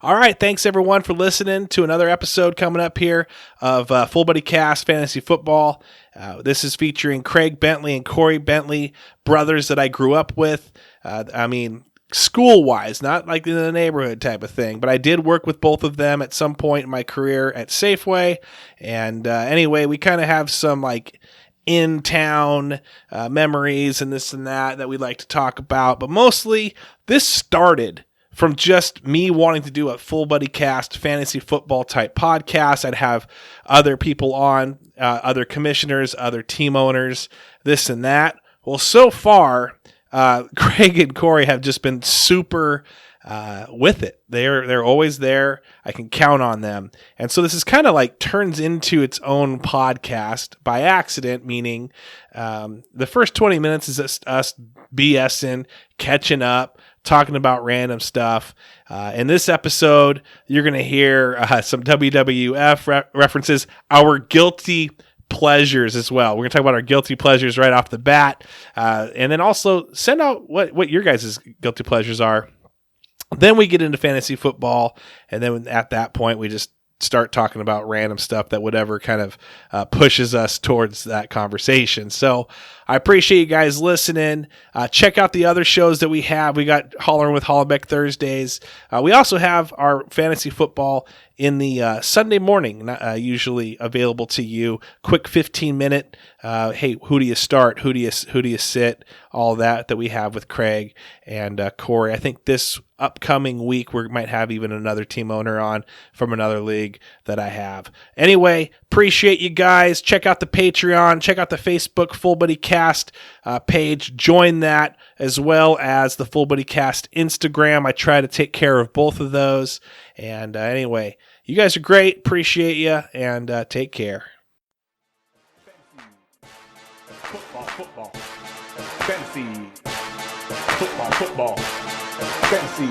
All right, thanks everyone for listening to another episode coming up here of Fullbuddy Cast Fantasy Football. This is featuring Craig Bentley and Corey Bentley, brothers that I grew up with. School-wise, not like in the neighborhood type of thing, but I did work with both of them at some point in my career at Safeway. And anyway, we kind of have some like in-town memories and this and that we'd like to talk about. But mostly, this started from just me wanting to do a Fullbuddy Cast fantasy football type podcast. I'd have other people on, other commissioners, other team owners, this and that. Well, so far, Craig and Corey have just been super with it. They're always there. I can count on them. And so this is kind of like turns into its own podcast by accident, meaning the first 20 minutes is just us BSing, catching up, talking about random stuff. In this episode, you're going to hear some WWF references, our guilty pleasures as well. We're going to talk about our guilty pleasures right off the bat. And then also send out what your guys' guilty pleasures are. Then we get into fantasy football. And then at that point, we just start talking about random stuff that whatever kind of pushes us towards that conversation. So I appreciate you guys listening. Check out the other shows that we have. We got Hollering with Hollenbeck Thursdays. We also have our fantasy football in the Sunday morning, usually available to you. Quick 15-minute. Hey, who do you start? Who do you sit? All that we have with Craig and Corey. I think this upcoming week we might have even another team owner on from another league that I have. Anyway, appreciate you guys. Check out the Patreon. Check out the Facebook Fullbuddy Cast page. Join that as well as the Fullbuddy Cast Instagram. I try to take care of both of those. And anyway, you guys are great. Appreciate you and take care. Football. Fantasy. Football. Fantasy.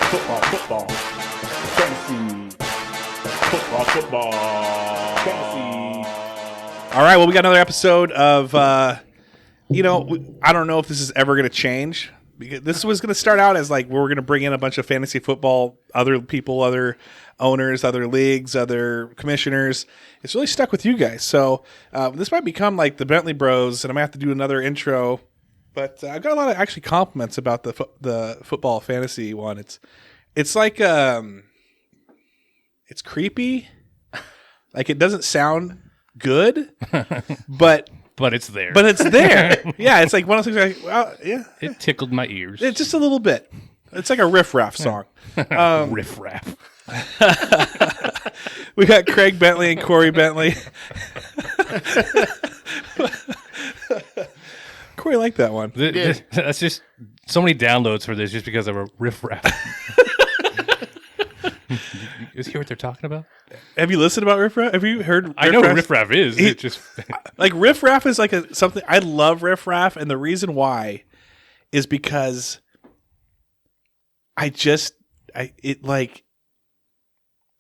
Football. Fantasy. Football. Fantasy. All right, well, we got another episode of, I don't know if this is ever going to change. Because this was going to start out as like we're going to bring in a bunch of fantasy football, other people, other owners, other leagues, other commissioners. It's really stuck with you guys. So this might become like the Bentley Bros, and I'm going to have to do another intro. But I've got a lot of actually compliments about the football fantasy one. It's like it's creepy. Like it doesn't sound good, but it's there. But it's there. Yeah, it's like one of those things like, well, yeah. It tickled my ears. It's just a little bit. It's like a riff-raff song. Riff-raff. We got Craig Bentley and Corey Bentley. Corey liked that one. That's just so many downloads for this just because of a riff-raff. You hear what they're talking about? Have you listened about riff-raff? Have you heard riff-raff? I know what riff-raff is. It just like riff-raff is like something. I love riff-raff, and the reason why is because I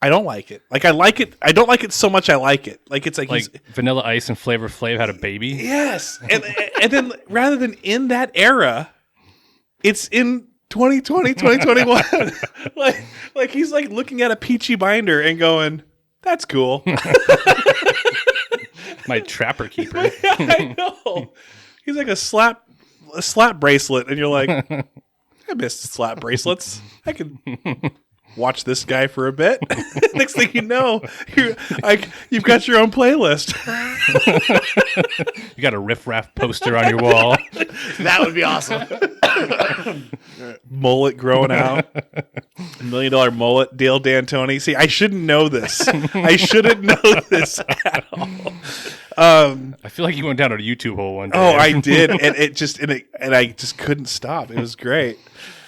don't like it. Like I like it. I don't like it so much. I like it. Like it's like Vanilla Ice and Flavor Flav had a baby. Yes, and then rather than in that era, it's in 2020, 2021. like he's like looking at a peachy binder and going, "That's cool." My trapper keeper. Yeah, I know. He's like a slap bracelet, and you're like, I missed slap bracelets. I could watch this guy for a bit. Next thing you know, you've got your own playlist. You got a riff-raff poster on your wall. That would be awesome. Mullet growing out. $1 million mullet. Dale D'Antoni. See, I shouldn't know this. I shouldn't know this at all. I feel like you went down a YouTube hole one day. Oh, I did, and I just couldn't stop. It was great.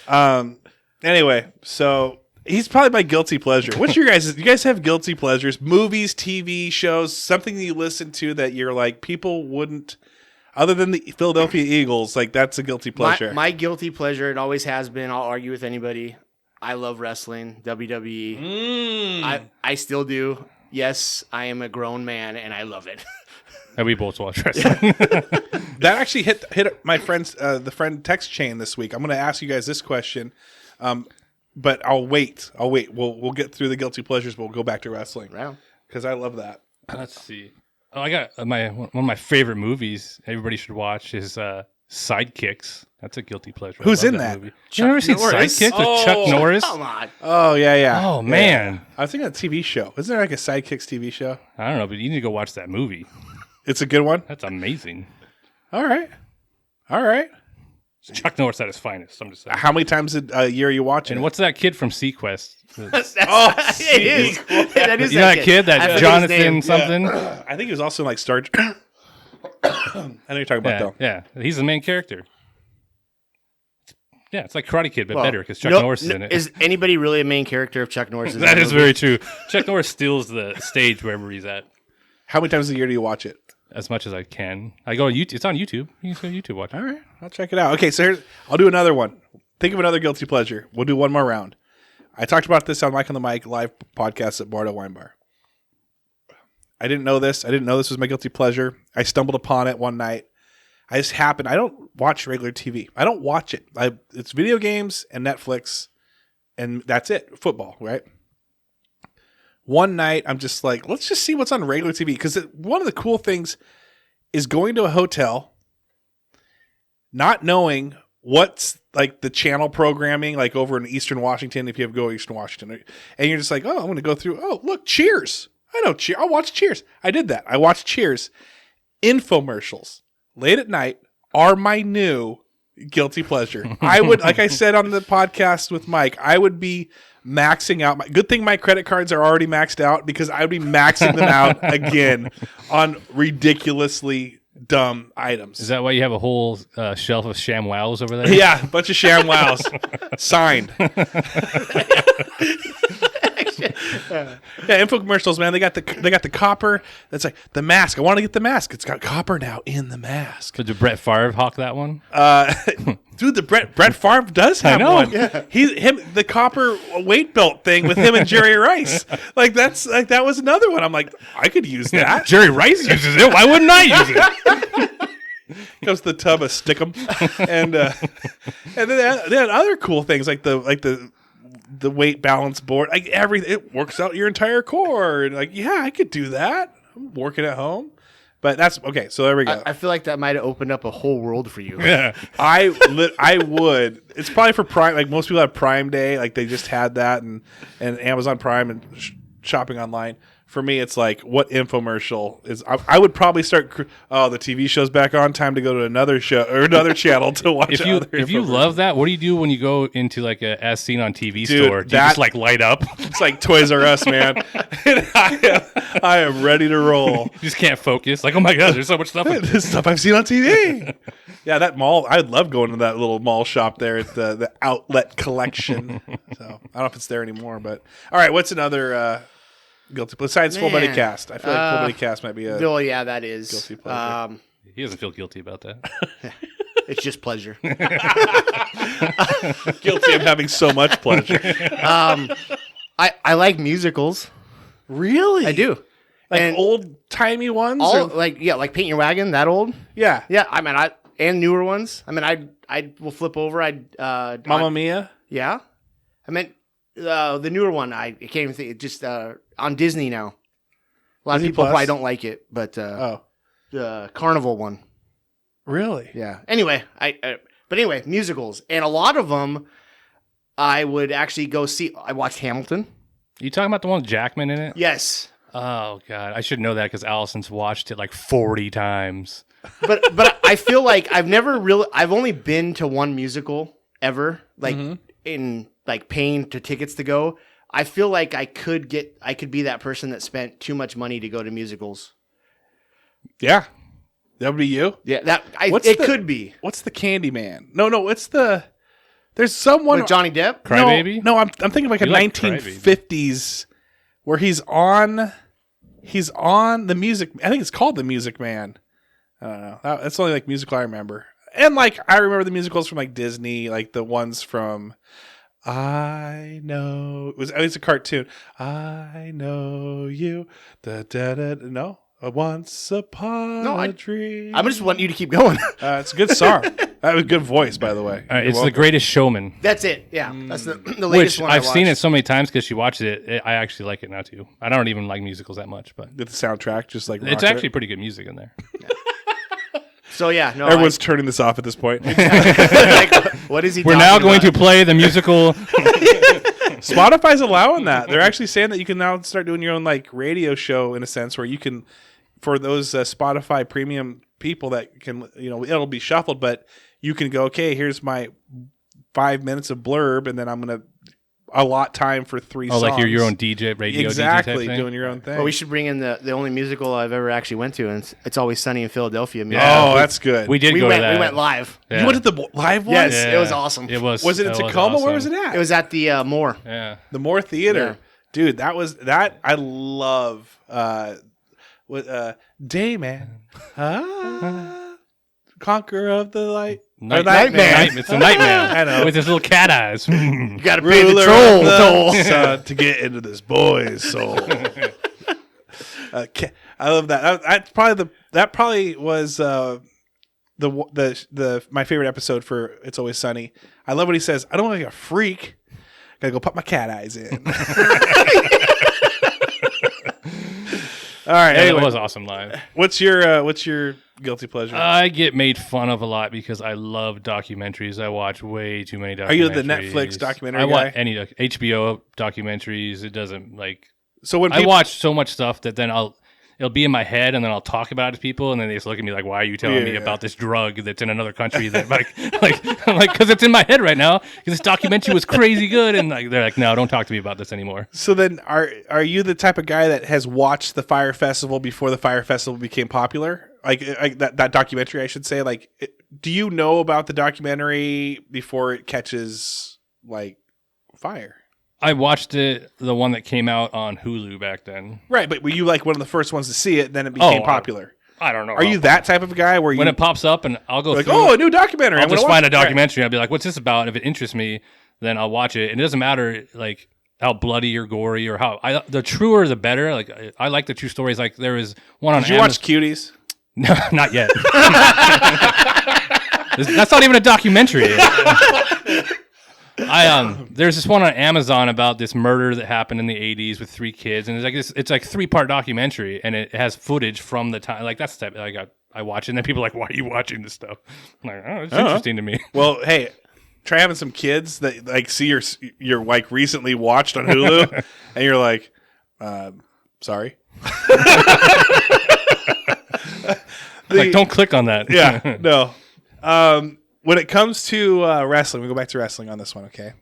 Anyway, so he's probably my guilty pleasure. What's your guys? You guys have guilty pleasures? Movies, TV shows, something that you listen to that you're like people wouldn't, other than the Philadelphia Eagles. Like that's a guilty pleasure. My guilty pleasure. It always has been. I'll argue with anybody. I love wrestling, WWE. I still do. Yes, I am a grown man and I love it. And we both watch wrestling. That actually hit my friend's the friend text chain this week. I'm going to ask you guys this question. but I'll wait. We'll get through the guilty pleasures. But we'll go back to wrestling Right. because I love that. Let's see. Oh, I got one of my favorite movies. Everybody should watch is Sidekicks. That's a guilty pleasure. Who's I love in that? movie. You never seen Norris? Sidekicks with Chuck Norris? Come on. Oh yeah. Oh man, I was thinking of a TV show. Isn't there like a Sidekicks TV show? I don't know, but you need to go watch that movie. It's a good one. That's amazing. All right. It's Chuck Norris at his finest. I'm just saying. How many times a year are you watching? And what's that kid from Sequest? It is. That is You know that kid, I that forget his Jonathan name. something? I think he was also in like Star. I know you're talking about though. Yeah, he's the main character. Yeah, it's like Karate Kid, but Well, better because Chuck Norris is in it. Is anybody really a main character if Chuck Norris is That in is the movie? very true. Chuck Norris steals the stage wherever he's at. How many times a year do you watch it? As much as I can. I go on YouTube. It's on YouTube. You can go YouTube watch it. All right, I'll check it out. Okay, so I'll do another one. Think of another guilty pleasure. We'll do one more round. I talked about this on Mike on the Mic live podcast at Bardo Wine Bar. I didn't know this. I didn't know this was my guilty pleasure. I stumbled upon it one night. I don't watch regular TV. I don't watch it. It's video games and Netflix, and that's it. Football, right? One night, I'm just like, let's just see what's on regular TV. Because one of the cool things is going to a hotel, not knowing what's like the channel programming, like over in Eastern Washington, if you have go Eastern Washington. And you're just like, oh, I'm going to go through, oh, look, Cheers. I know Cheers. I'll watch Cheers. I did that. I watched Cheers. Infomercials, late at night, are my new guilty pleasure. I would, like I said on the podcast with Mike, I would be maxing out good thing my credit cards are already maxed out because I would be maxing them out again on ridiculously dumb items. Is that why you have a whole shelf of ShamWows over there? Yeah, a bunch of ShamWows signed. Yeah, infomercials, man. They got the copper. That's like the mask. I want to get the mask. It's got copper now in the mask. So did Brett Favre hawk that one? Dude, the Brett Favre does have know. one. Yeah. The copper weight belt thing with him and Jerry Rice. That was another one. I'm like, I could use that. Jerry Rice uses it. Why wouldn't I use it? Comes the tub of Stickum, and then they had other cool things like the weight balance board, like everything. It works out your entire core, and like, yeah, I could do that. I'm working at home, but that's okay. So there we go. I feel like that might have opened up a whole world for you. Yeah. I would. It's probably for Prime. Like most people have Prime Day, like they just had that, and Amazon Prime and shopping online. For me, it's like, what infomercial is? I would probably start. The TV show's back on. Time to go to another show or another channel to watch. If you love that, what do you do when you go into like a as seen on TV Dude, store? Do you just like light up? It's like Toys R Us, man. And I am ready to roll. You just can't focus. Like, oh my god, there's so much stuff. This stuff I've seen on TV. Yeah, that mall. I'd love going to that little mall shop there at the Outlet Collection. So I don't know if it's there anymore, but all right. What's another? Guilty besides Fullbuddy Cast. I feel like Fullbuddy Cast might be a Well, yeah, that is guilty pleasure. He doesn't feel guilty about that. It's just pleasure. Guilty of having so much pleasure. I like musicals. Really? I do. Like And old timey ones? all or- like like Paint Your Wagon, that old. yeah. Yeah, I mean and newer ones. I mean I will flip over. Mamma Mia? Yeah, I meant the newer one. I can't even think. It just on Disney now. A lot Disney of people Plus? probably don't like it, but the Carnival one. Really? Yeah. Anyway, but anyway, musicals, and a lot of them I would actually go see. I watched Hamilton. You talking about the one with Jackman in it? Yes. Oh god, I should know that because Allison's watched it like 40 times. But I feel like I've only been to one musical ever, like in like paying to tickets to go. I feel like I could be that person that spent too much money to go to musicals. Yeah. That would be you? Yeah, could be. What's the Candyman? No, it's the... There's someone... With Johnny Depp? Crybaby? No, I'm thinking of like a like 1950s where he's on the music... I think it's called The Music Man. I don't know. That's the only like musical I remember. And like I remember the musicals from like Disney, like the ones from... I know... It was a cartoon. I know you. No? Once upon a dream. I just want you to keep going. It's a good song. That was a good voice, by the way. It's The Greatest Showman. That's it. Yeah, that's the latest Which one. I've seen it so many times because she watches it. I actually like it now too. I don't even like musicals that much, but With the soundtrack, just like it's actually pretty good music in there. So yeah, no. Everyone's turning this off at this point. Like, what is he? We're talking now going about? to play the musical. Spotify's allowing that. They're actually saying that you can now start doing your own like radio show in a sense where you can, for those Spotify premium people that can, it'll be shuffled, but you can go, okay, here's my 5 minutes of blurb, and then I'm going to allot time for 3 songs. Like you're your own DJ, radio exactly, DJ type thing? doing your own thing. Well, we should bring in the only musical I've ever actually went to, and it's Always Sunny in Philadelphia. Oh, that's good. We did we go went. to that. We went live. Yeah. You went to the live one? Yes, Yeah. it was awesome. It was. Was it in Tacoma? Where was it at? It was at the Moore. Yeah. The Moore Theater. Yeah. Dude, that I love Dayman. Conqueror of the light. Nightman. It's a nightman. I know. With his little cat eyes. You got to pay the Ruler troll. of the sun to get into this boy's soul. I love that. That probably was my favorite episode for It's Always Sunny. I love what he says. I don't look like a freak. Gotta go put my cat eyes in. All right. Yeah, Anyway, it was awesome live. what's your guilty pleasure? I get made fun of a lot because I love documentaries. I watch way too many documentaries. Are you the Netflix documentary I watch guy? any HBO documentaries. It doesn't like. So when I people, watch so much stuff that then it'll be in my head, and then I'll talk about it to people, and then they just look at me like, "Why are you telling me about this drug that's in another country?" That I'm like, because it's in my head right now. Because this documentary was crazy good, and like they're like, "No, don't talk to me about this anymore." So then, are you the type of guy that has watched the Fire Festival before the Fire Festival became popular? Like that documentary, I should say. Like, do you know about the documentary before it catches like fire? I watched the one that came out on Hulu back then. Right, but were you like one of the first ones to see it? Then it became popular. I don't know. Are you that type of guy where you when it pops up and I'll go like, through oh, it, a new documentary? I'll I'm gonna just watch find a it. Right. documentary. I'll be like, what's this about? If it interests me, then I'll watch it. And it doesn't matter like how bloody or gory or how the truer the better. Like I like the true stories. Like there was one on Did you watch Cuties? No, not yet. That's not even a documentary. There's this one on Amazon about this murder that happened in the 80s with 3 kids, and it's like 3-part documentary, and it has footage from the time. Like that's the type I watch, it, and then people are like, "Why are you watching this stuff?" I'm like, "Oh, it's interesting to me." Well, hey, try having some kids that like see your like recently watched on Hulu, and you're like, sorry. Like, don't click on that. Yeah, no. When it comes to wrestling, we go back to wrestling on this one, okay?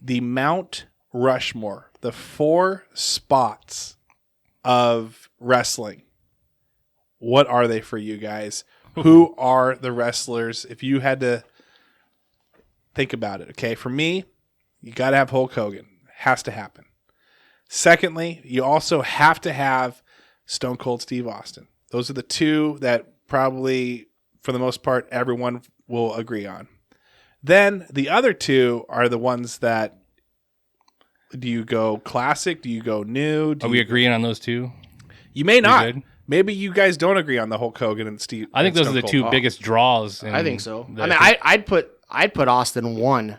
The Mount Rushmore, the 4 spots of wrestling. What are they for you guys? Who are the wrestlers? If you had to think about it, okay? For me, you got to have Hulk Hogan. Has to happen. Secondly, you also have to have Stone Cold Steve Austin. Those are the 2 that probably, for the most part, everyone will agree on. Then the other 2 are the ones that, do you go classic? Do you go new? Are we agreeing on those 2? You may not. good? Maybe you guys don't agree on the Hulk Hogan and Steve. I think and those are Stone the Cold. 2 biggest draws. I think so. I mean, I'd put Austin 1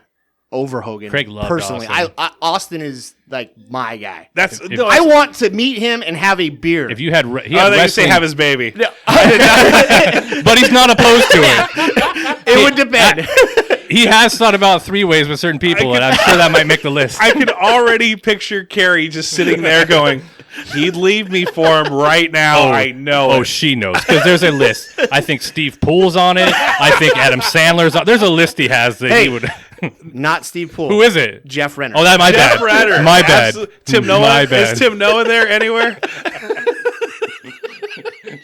over Hogan. Craig loved personally. Austin. Austin is like my guy. That's If- no, I want to meet him and have a beer. If you had, he Oh, had they used to say wrestling, have his baby. but he's not opposed to it. it would depend. He has thought about 3-ways with certain people, and I'm sure that might make the list. I can already picture Carrie just sitting there going, he'd leave me for him right now. I know. Oh, it. she knows because there's a list. I think Steve Poole's on it. I think Adam Sandler's on. There's a list he has that he would. Not Steve Poole. Who is it? Jeff Renner. Oh, that's my Jeff bad. Renner. My bad. Tim Noah. My bad. Is Tim Noah there anywhere?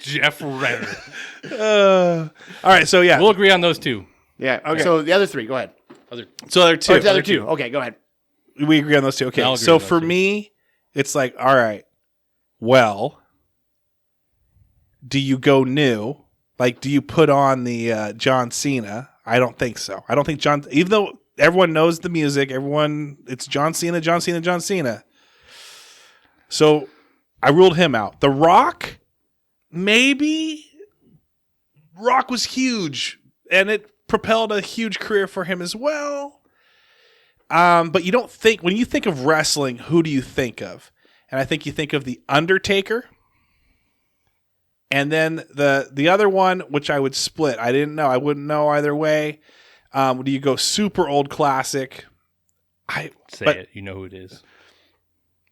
Jeff Renner. All right. So yeah. We'll agree on those 2. Yeah. Okay. So the other 3, go ahead. So there are 2. Oh, the other 2. Okay, go ahead. We agree on those 2. Okay. I'll agree So on those for 2. me, it's like, all right. Well, do you go new? Like, do you put on the John Cena? I don't think so. I don't think John, even though everyone knows the music, it's John Cena, John Cena, John Cena. So I ruled him out. The Rock, maybe. Rock was huge, and it propelled a huge career for him as well. But you don't think, when you think of wrestling, who do you think of? And I think you think of The Undertaker. And then the other one, which I would split. I didn't know. I wouldn't know either way. Do you go super old classic? Say it. You know who it is.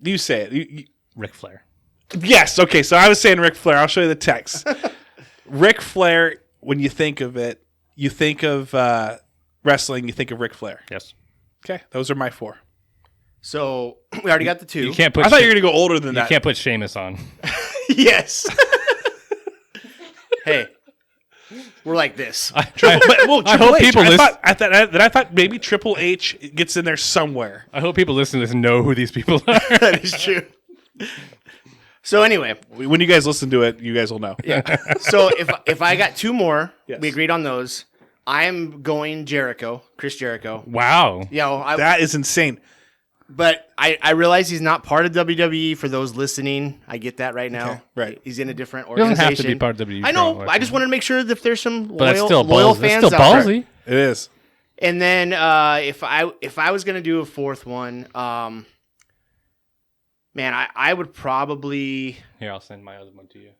You say it. Ric Flair. Yes. Okay. So I was saying Ric Flair. I'll show you the text. Ric Flair, when you think of it, you think of wrestling, you think of Ric Flair. Yes. Okay. Those are my 4. So we already got the 2. You can't put. I thought you were going to go older than You that. can't put Sheamus on. Yes. Hey, we're like this. I Triple hope H. people listen. I thought maybe Triple H gets in there somewhere. I hope people listening to this know who these people are. That is true. So anyway, When you guys listen to it, you guys will know. yeah. So if I got 2 more, Yes. we agreed on those. I am going Jericho, Chris Jericho. Wow. Yeah, well, That is insane. but I realize he's not part of WWE. For those listening, I get that right now. Okay, right. He's in a different He organization. doesn't have to be part of WWE. I know. Probably. I just wanted to make sure that if there's some But that's loyal, still loyal ballsy. That's fans still out there. ballsy. It is. And then if I was gonna do a 4th one, man, I would probably Here, I'll send my other one to you.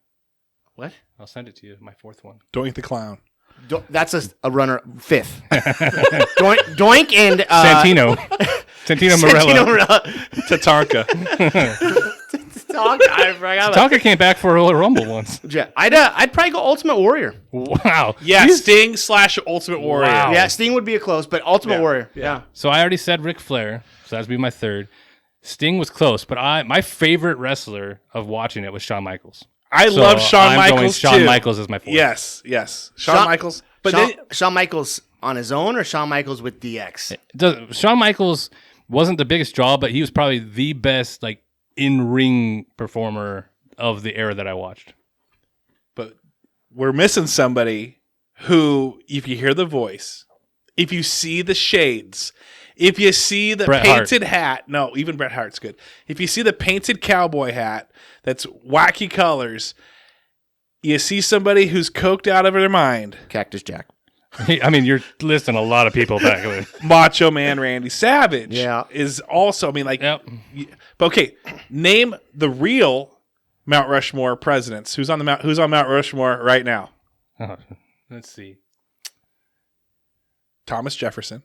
what? I'll send it to you. My 4th one. Doink the Clown. That's a runner 5th. Doink and Santino. Santino Morello. Santino Morello. Tatanka. I forgot about Tonka came back for a Royal Rumble once. that. I'd probably go Ultimate Warrior. Wow. Yeah, Jeez. Sting / Ultimate Warrior. Wow. Yeah, Sting would be a close, but Ultimate Yeah. Warrior. Yeah. So I already said Ric Flair, so that'd be my 3rd. Sting was close, but my favorite wrestler of watching it was Shawn Michaels. I So love Shawn I'm Michaels going Shawn too. Michaels as my 4th. Yes. Shawn Michaels. But Shawn Michaels on his own or Shawn Michaels with DX? Shawn Michaels wasn't the biggest draw, but he was probably the best like in-ring performer of the era that I watched. but we're missing somebody who, if you hear the voice, if you see the shades, if you see the Bret painted hat, no, even Bret Hart's good. If you see the painted cowboy hat that's wacky colors, you see somebody who's coked out of their mind. Cactus Jack. I mean, you're listing a lot of people back there. Macho Man Randy Savage Yeah. is also, I mean, like, Yep. but okay, name the real Mount Rushmore presidents. Who's on Mount Rushmore right now? Oh, let's see. Thomas Jefferson.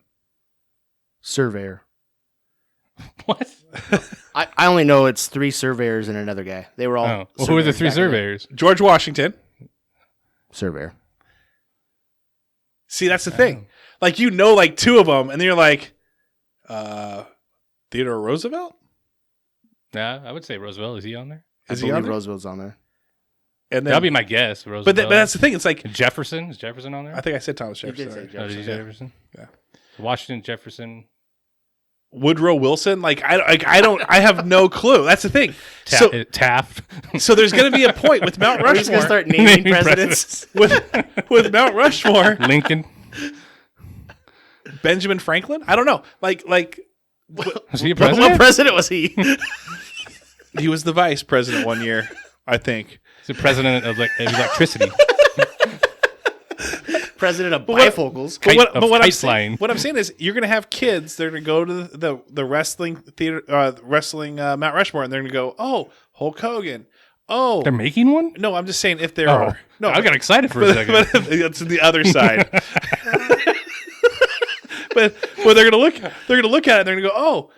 Surveyor. What? I only know it's 3 surveyors and another guy. They were all. Oh. Well, who are the 3 back in surveyors? George Washington. Surveyor. See, that's the thing. Like, you know, like 2 of them, and then you're like, Theodore Roosevelt? Yeah, I would say Roosevelt. Is he on there? I Is he believe on there? Roosevelt's on there. And That'll then, be my guess. Roosevelt. but that's the thing. It's like, Jefferson. Is Jefferson on there? I think I said Thomas You did Jefferson. say Oh, did you say Jefferson. Jefferson? Yeah. Washington, Jefferson. Woodrow Wilson? Like, I have no clue. That's the thing. Taft. So there's going to be a point with Mount We're just gonna Rushmore. start naming presidents. with Mount Rushmore, Lincoln. Benjamin Franklin? I don't know. Like Was he a What president? president was he? he was the vice president one year, I think. He's the president of electricity. President of what- bifocals. Kite- of what kite flying. I'm saying is, you're going to have kids. They're going to go to the wrestling theater, Mount Rushmore, and they're going to go, "Oh, Hulk Hogan." Oh, They're making one? no, I'm just saying if there Oh, are. No, I got excited for a second. but it's the other side. but they're gonna look at it. And they're gonna go, "Oh,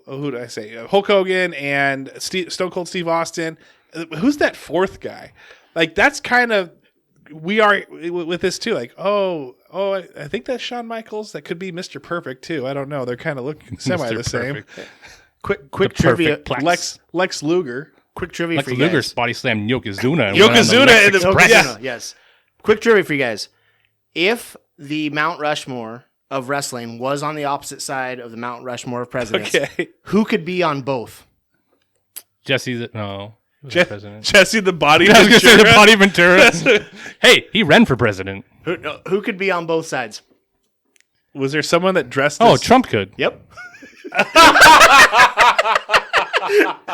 who did I say? Hulk Hogan and Stone Cold Steve Austin. Who's that 4th guy?" Like, that's kind of, we are with this too. Like, I think that's Shawn Michaels. That could be Mr. Perfect too. I don't know. They're kind of look semi Mr. the same. Perfect. Quick The trivia. perfect Plex. Lex Luger. Quick trivia Lex for you Luger guys. body slammed Yokozuna. and went on the Yokozuna Lex in his Express. Yeah. Yes. Quick trivia for you guys. If the Mount Rushmore of wrestling was on the opposite side of the Mount Rushmore of presidents, Okay. who could be on both? Jesse, no. He was the president. Jesse the Body. I was going to say the Ventura. Body Ventura. Hey, he ran for president. Who could be on both sides? Was there someone that dressed? Oh, as... Trump could. Yep.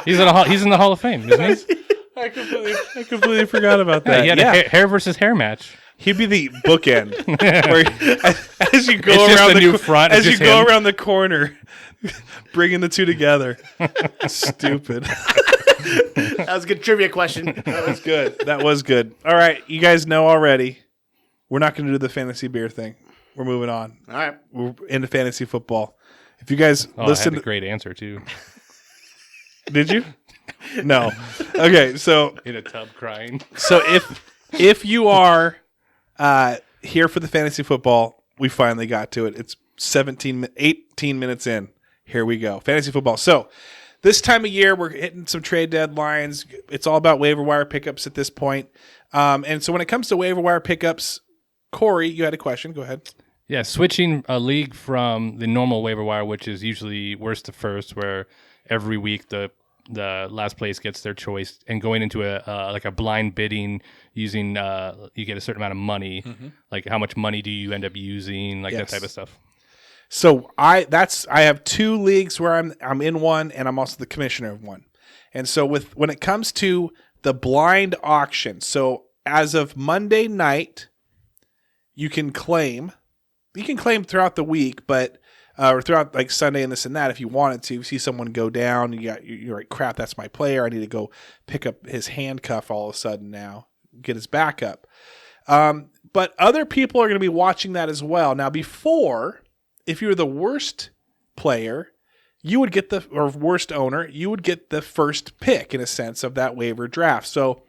He's in the Hall of Fame, isn't he? I completely forgot about Yeah, that. he had a hair versus hair match. He'd be the bookend. Where, as you go It's just around the new front, as it's you just go him. around the corner, bringing the two together. Stupid. That was a good trivia question. That was good. That was good. All right, you guys know already. We're not going to do the fantasy beer thing. We're moving on. All right. We're into fantasy football. If you guys Oh, listen, I had a great answer too. did you? No. Okay, so In a tub crying. So if you are here for the fantasy football, we finally got to it. It's 18 minutes in. Here we go. Fantasy football. So this time of year, we're hitting some trade deadlines. It's all about waiver wire pickups at this point. And so when it comes to waiver wire pickups, Corey, you had a question. Go ahead. Yeah, switching a league from the normal waiver wire, which is usually worst to first, where every week the last place gets their choice, and going into a blind bidding using you get a certain amount of money. Like how much money do you end up using, like Yes. that type of stuff. So I have two leagues where I'm in one, and I'm also the commissioner of one. And so when it comes to the blind auction, so as of Monday night, you can claim throughout the week, but or throughout like Sunday and this and that, if you wanted to see someone go down, you're like, crap, that's my player. I need to go pick up his handcuff all of a sudden now, get his backup. But other people are going to be watching that as well. Now, before, if you were the worst player, you would get or worst owner, you would get the first pick in a sense of that waiver draft. So,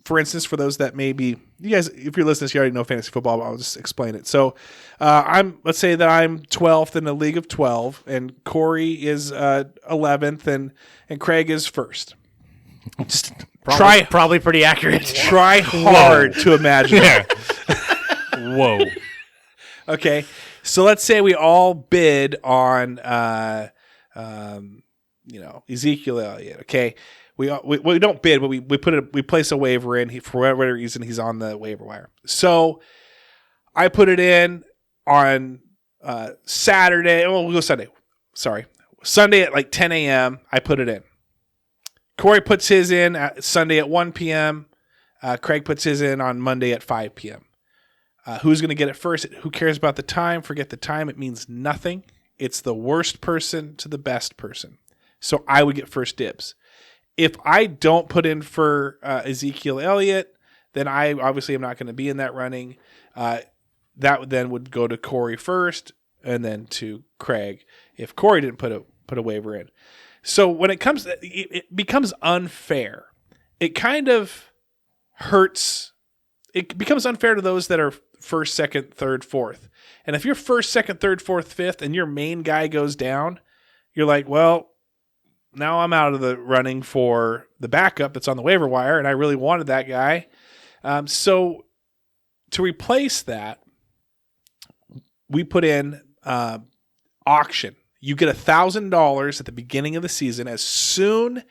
for instance, for those that maybe you guys, if you're listening, you already know fantasy football, but I'll just explain it. So, let's say that I'm 12th in a league of 12, and Corey is 11th, and Craig is first. Just Probably pretty accurate. try hard to imagine. Whoa. Okay, so let's say we all bid on, Ezekiel Elliott. Okay, we don't bid, but we place a waiver in. For whatever reason, he's on the waiver wire. So I put it in on Saturday. Oh, we'll go Sunday. Sorry, Sunday at like 10 a.m. I put it in. Corey puts his in Sunday at 1 p.m. Craig puts his in on Monday at 5 p.m. Who's going to get it first? Who cares about the time? Forget the time. It means nothing. It's the worst person to the best person. So I would get first dibs. If I don't put in for Ezekiel Elliott, then I obviously am not going to be in that running. That then would go to Corey first, and then to Craig if Corey didn't put a waiver in. So when it becomes unfair. It kind of hurts. It becomes unfair to those that are first, second, third, fourth. And if you're first, second, third, fourth, fifth, and your main guy goes down, you're like, well, now I'm out of the running for the backup that's on the waiver wire, and I really wanted that guy. So to replace that, we put in auction. You get $1,000 at the beginning of the season. As soon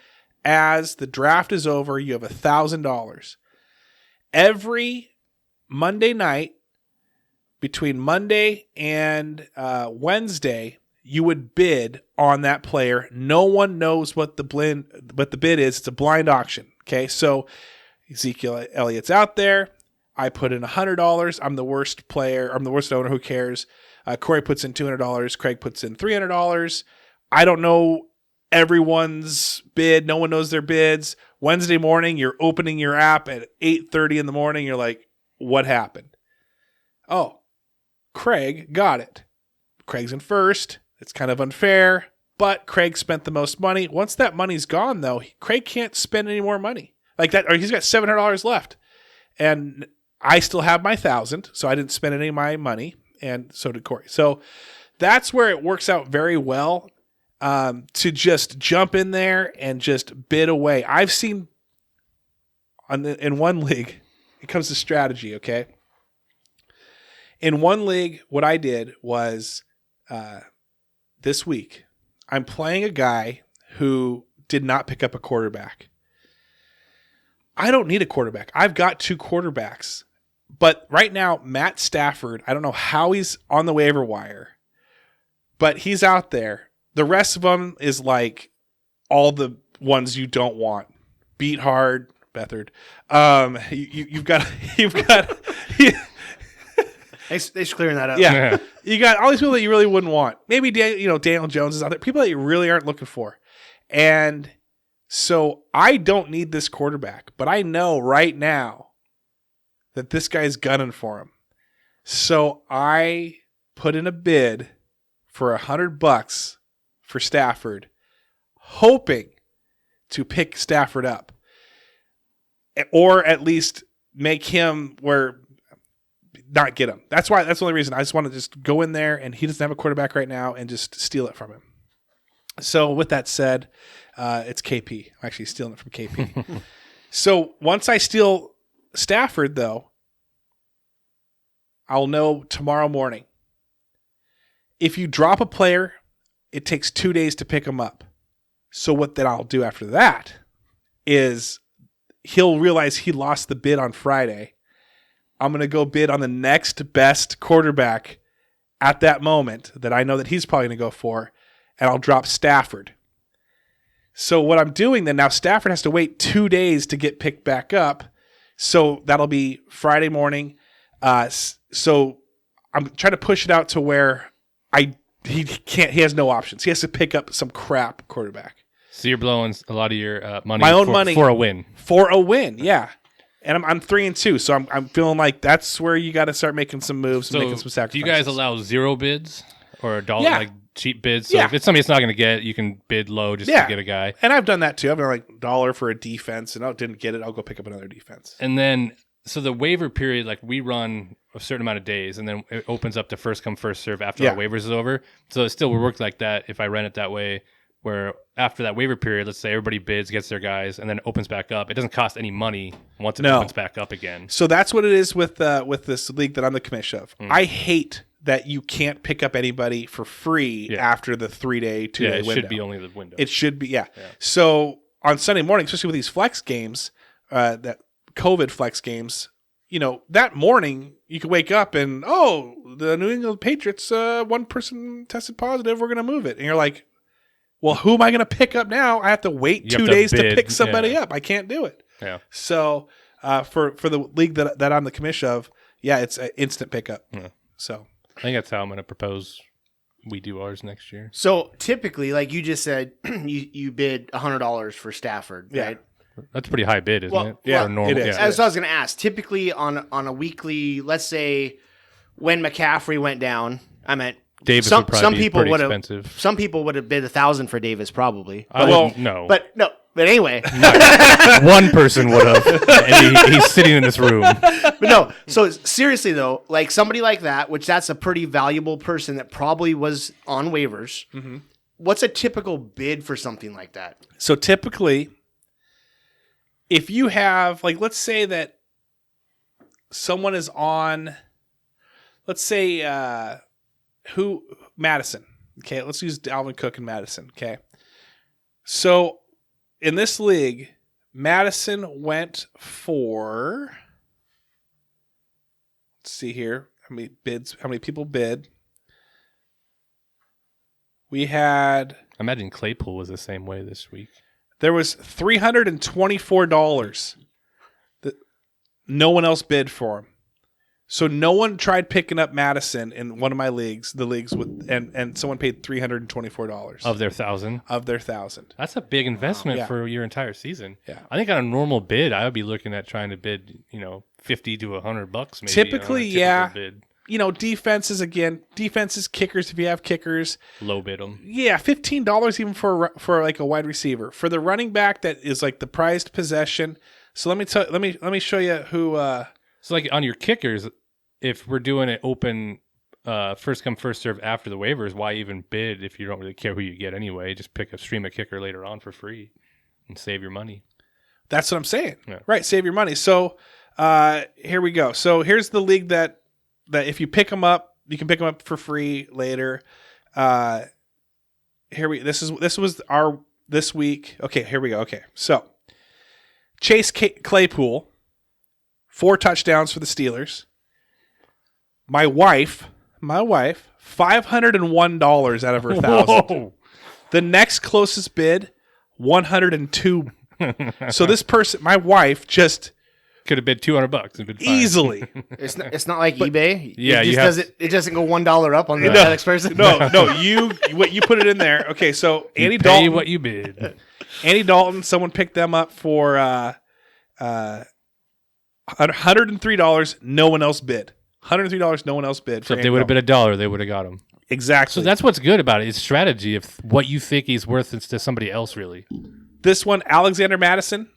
as the draft is over, you have $1,000. Every Monday night, between Monday and Wednesday, you would bid on that player. No one knows what the bid is. It's a blind auction. Okay, so Ezekiel Elliott's out there. I put in $100. I'm the worst player. I'm the worst owner. Who cares? Corey puts in $200. Craig puts in $300. I don't know everyone's bid. No one knows their bids. Wednesday morning, you're opening your app at 8:30 in the morning. You're like, what happened? Oh, Craig got it. Craig's in first. It's kind of unfair, but Craig spent the most money. Once that money's gone, though, Craig can't spend any more money like that, or he's got $700 left. And I still have my $1,000, so I didn't spend any of my money, and so did Corey. So that's where it works out very well to just jump in there and just bid away. I've seen in one league, it comes to strategy, okay? In one league, what I did was this week, I'm playing a guy who did not pick up a quarterback. I don't need a quarterback. I've got two quarterbacks. But right now, Matt Stafford, I don't know how he's on the waiver wire, but he's out there. The rest of them is like all the ones you don't want. Beat hard, Bethard. You've got Thanks for clearing that up. yeah. You got all these people that you really wouldn't want. Maybe Daniel Jones is out there. People that you really aren't looking for. And so I don't need this quarterback, but I know right now that this guy's gunning for him. So I put in a bid for $100 for Stafford, hoping to pick Stafford up, or at least make him not get him. That's the only reason. I just want to just go in there, and he doesn't have a quarterback right now, and just steal it from him. So with that said, it's KP. I'm actually stealing it from KP. So once I steal Stafford, though, I'll know tomorrow morning. If you drop a player, it takes 2 days to pick him up. So what then I'll do after that is he'll realize he lost the bid on Friday. I'm going to go bid on the next best quarterback at that moment that I know that he's probably going to go for, and I'll drop Stafford. So what I'm doing then, now Stafford has to wait 2 days to get picked back up. So that'll be Friday morning. So I'm trying to push it out to where he has no options. He has to pick up some crap quarterback. So you're blowing a lot of your money, my own money for a win. For a win, yeah. And I'm 3-2, so I'm feeling like that's where you got to start making some moves and making some sacrifices. Do you guys allow zero bids or a dollar, like cheap bids? So Yeah. if it's somebody that's not going to get, you can bid low just to get a guy. And I've done that too. I've done like $1 for a defense, and didn't get it. I'll go pick up another defense. And then, so the waiver period, like we run a certain amount of days, and then it opens up to first come, first serve after our waivers is over. So it still would work like that if I ran it that way, where after that waiver period, let's say everybody bids, gets their guys, and then it opens back up. It doesn't cost any money once it opens back up again. So that's what it is with this league that I'm the commish of. I hate that you can't pick up anybody for free after the 3-day, 2-day window. It should be only the window. It should be, So on Sunday morning, especially with these flex games, that COVID flex games, that morning you could wake up and, the New England Patriots, one person tested positive, we're going to move it. And you're like, well, who am I going to pick up now? I have to wait 2 days to pick somebody up. I can't do it. Yeah. So for the league that I'm the commish of, it's an instant pickup. Yeah. So I think that's how I'm going to propose we do ours next year. So typically, like you just said, you bid $100 for Stafford, right? That's a pretty high bid, isn't it? Yeah, normal, it is. As I was going to ask, typically on a weekly, let's say when McCaffrey went down, I meant Davis would probably be pretty expensive. Some people would have bid $1,000 for Davis, probably. No. But anyway, one person would have, and he's sitting in this room. But no. So seriously though, like somebody like that, which that's a pretty valuable person that probably was on waivers. Mm-hmm. What's a typical bid for something like that? So typically, if you have, like, let's say that someone is on, let's say, Madison. Okay, let's use Dalvin Cook and Madison. Okay. So in this league, Madison went for, let's see here, how many people bid. We had, I imagine Claypool was the same way this week. There was $324 that no one else bid for him. So no one tried picking up Madison in one of my leagues, and someone paid $324 of their 1,000. Of their 1,000. That's a big investment for your entire season. Yeah, I think on a normal bid, I would be looking at trying to bid, $50 to $100 maybe. Typically, bid. Defenses, kickers if you have kickers. Low bid them. Yeah, $15 even for like a wide receiver. For the running back that is like the prized possession. So let me show you who. So like on your kickers, if we're doing it open first come first serve after the waivers, why even bid if you don't really care who you get anyway? Just stream a kicker later on for free and save your money. That's what I'm saying. Yeah. Right, save your money. So here we go. So here's the league that if you pick them up, you can pick them up for free later. This was our this week. Okay, here we go. Okay, so Chase Claypool, 4 touchdowns for the Steelers. My wife, $501 out of her 1,000. The next closest bid, $102. So this person, my wife, just Could have been $200 and been fine. easily. It's not like eBay. Yeah, it doesn't go $1 up on the No. next person. No, you put it in there. Okay, so Andy Pay Dalton, what you bid. Andy Dalton, someone picked them up for $103. No one else bid. $103. No one else bid. So if they would have been $1, they would have got him. Exactly. So that's what's good about it. It's strategy of what you think he's worth to somebody else, really. This one, Alexander Madison,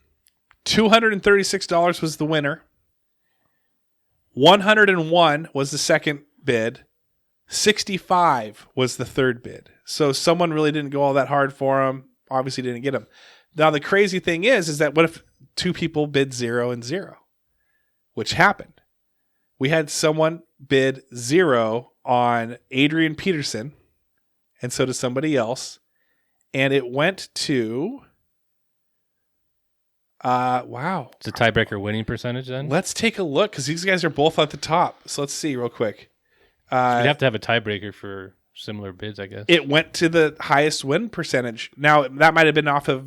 $236 was the winner. 101 was the second bid. 65 was the third bid. So someone really didn't go all that hard for him. Obviously didn't get him. Now the crazy thing is that what if two people bid 0 and 0? Which happened. We had someone bid 0 on Adrian Peterson, and so did somebody else. And it went to wow. It's a tiebreaker winning percentage then? Let's take a look because these guys are both at the we'll So let's see real quick. You'd have to have a tiebreaker for similar bids, I guess. It went to the highest win percentage. Now, that might have been off of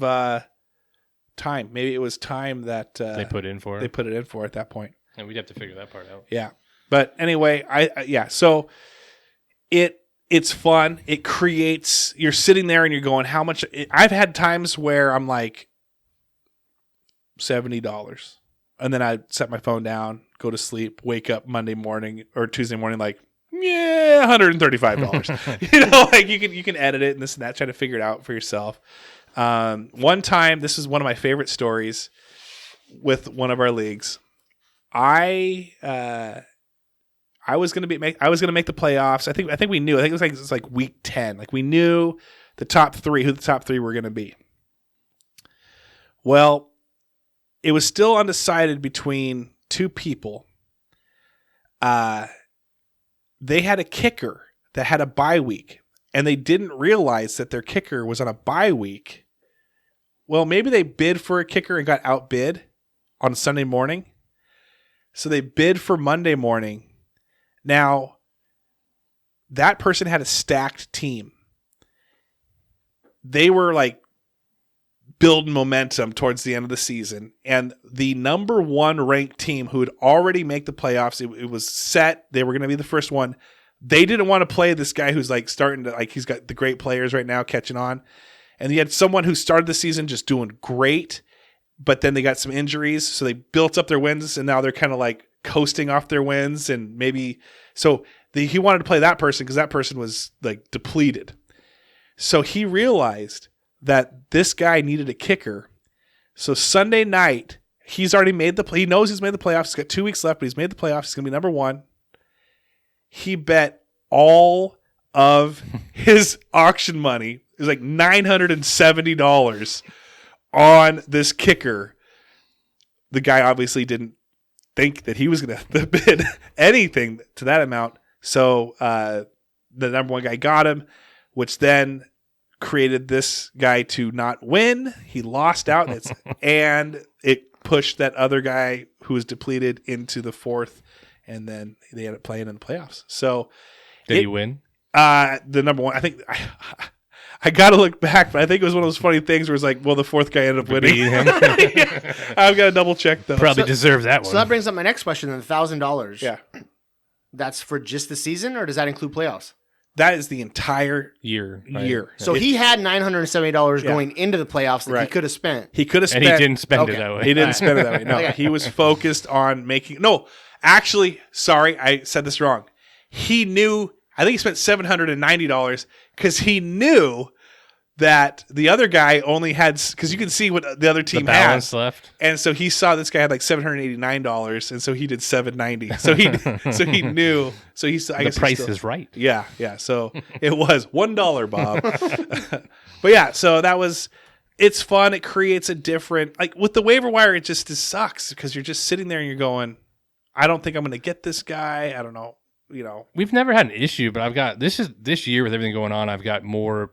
time. Maybe it was time that they put in for it. They put it in for at that point. And we'd have to figure that part out. Yeah. But anyway, so it's fun. It creates, you're sitting there and you're going, how much? I've had times where I'm like, $70. And then I set my phone down, go to sleep, wake up Monday morning or Tuesday morning, like, yeah, $135. Like you can edit it and this and that, try to figure it out for yourself. One time, this is one of my favorite stories with one of our leagues. I was gonna make the playoffs. I think we knew. I think it was like week 10. Like we knew who the top three were gonna be. Well, it was still undecided between two people. They had a kicker that had a bye week, and they didn't realize that their kicker was on a bye week. Well, maybe they bid for a kicker and got outbid on Sunday morning. So they bid for Monday morning. Now, that person had a stacked team. They were like building momentum towards the end of the season. And the number one ranked team who had already made the playoffs, it was set. They were going to be the first one. They didn't want to play this guy who's like starting to, like, he's got the great players right now catching on. And you had someone who started the season just doing great, but then they got some injuries. So they built up their wins and now they're kind of like coasting off their wins. And maybe, so he wanted to play that person because that person was like depleted. So he realized that this guy needed a kicker. So Sunday night, he's already made he knows he's made the playoffs. He's got 2 weeks left, but he's made the playoffs. He's going to be number one. He bet all of his auction money. It was like $970 on this kicker. The guy obviously didn't think that he was going to bid anything to that amount. So the number one guy got him, which then created this guy to not win. He lost out, and it pushed that other guy who was depleted into the fourth, and then they ended up playing in the playoffs. So did he win? The number one, I think. I got to look back, but I think it was one of those funny things where it's like, well, the fourth guy ended up winning. Yeah. I've got to double check though. Probably deserves that one. So that brings up my next question: then $1,000. Yeah, that's for just the season, or does that include playoffs? That is the entire year. So he had $970 going into the playoffs that he could have spent. He could have spent. And he didn't spend it that way. He didn't spend it that way. No, he was focused on making. No, actually, sorry, I said this wrong. He knew. I think he spent $790 because he knew that the other guy only had, because you can see what the other team balance had left, and so he saw this guy had like $789, and so he did $790. So he knew. So I guess the price is right. Yeah. So it was $1, Bob. But yeah, so it's fun. It creates a different, like with the waiver wire, it just sucks because you're just sitting there and you're going, I don't think I'm going to get this guy. I don't know. We've never had an issue, but I've got this year with everything going on. I've got more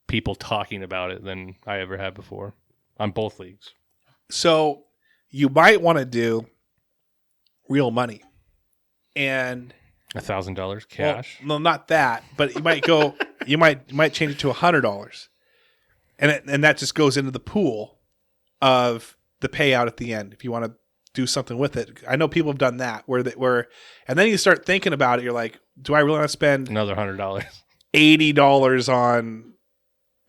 people talking about it than I ever had before on both leagues. So you might want to do real money and $1,000 cash. Well, no, not that, but you might go. you might change it to $100, and that just goes into the pool of the payout at the end if you want to do something with it. I know people have done that and then you start thinking about it. You're like, do I really want to spend another $100, $80 on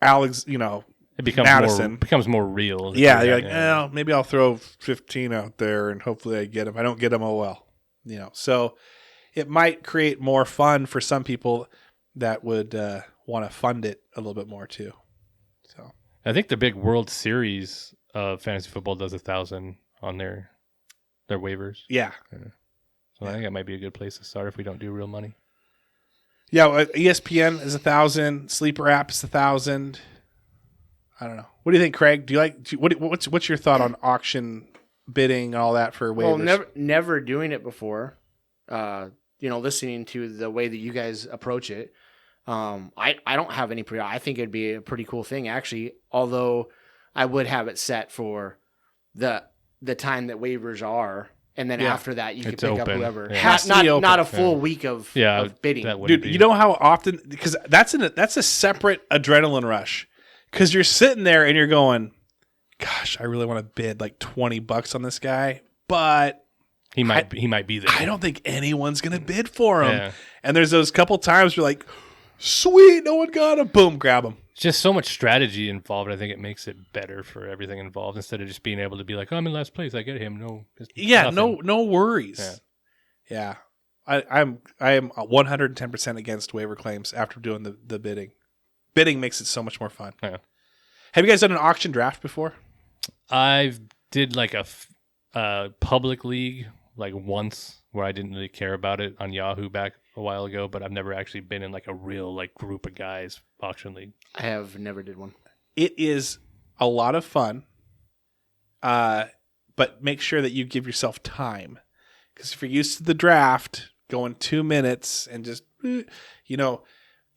Alex? It becomes Madison. more real. Yeah, you're like, well, maybe I'll throw 15 out there and hopefully I get him. If I don't get him, oh well. So it might create more fun for some people that would want to fund it a little bit more too. So I think the big World Series of fantasy football does 1,000 on their waivers. Yeah. So I think that might be a good place to start if we don't do real money. Yeah, ESPN is 1,000. Sleeper app is 1,000. I don't know. What do you think, Craig? Do you like? What's your thought on auction bidding and all that for waivers? Well, never doing it before. Listening to the way that you guys approach it. I don't have any I think it'd be a pretty cool thing actually. Although I would have it set for the time that waivers are. And then after that, you can pick up whoever. Yeah. Not a full week of bidding. Dude, you know how often, because that's a separate adrenaline rush. Because you're sitting there and you're going, gosh, I really want to bid like $20 on this guy, but he might be there. I don't think anyone's going to bid for him. Yeah. And there's those couple times you're like, sweet, no one got him. Boom, grab him. Just so much strategy involved. I think it makes it better for everything involved instead of just being able to be like, oh, I'm in last place. I get him. No worries. Yeah. I am 110% against waiver claims after doing the bidding. Bidding makes it so much more fun. Yeah. Have you guys done an auction draft before? I've did like a public league like once where I didn't really care about it on Yahoo back a while ago, but I've never actually been in like a real like group of guys auction league. I have never did one. It is a lot of fun, but make sure that you give yourself time, because if you're used to the draft going 2 minutes and just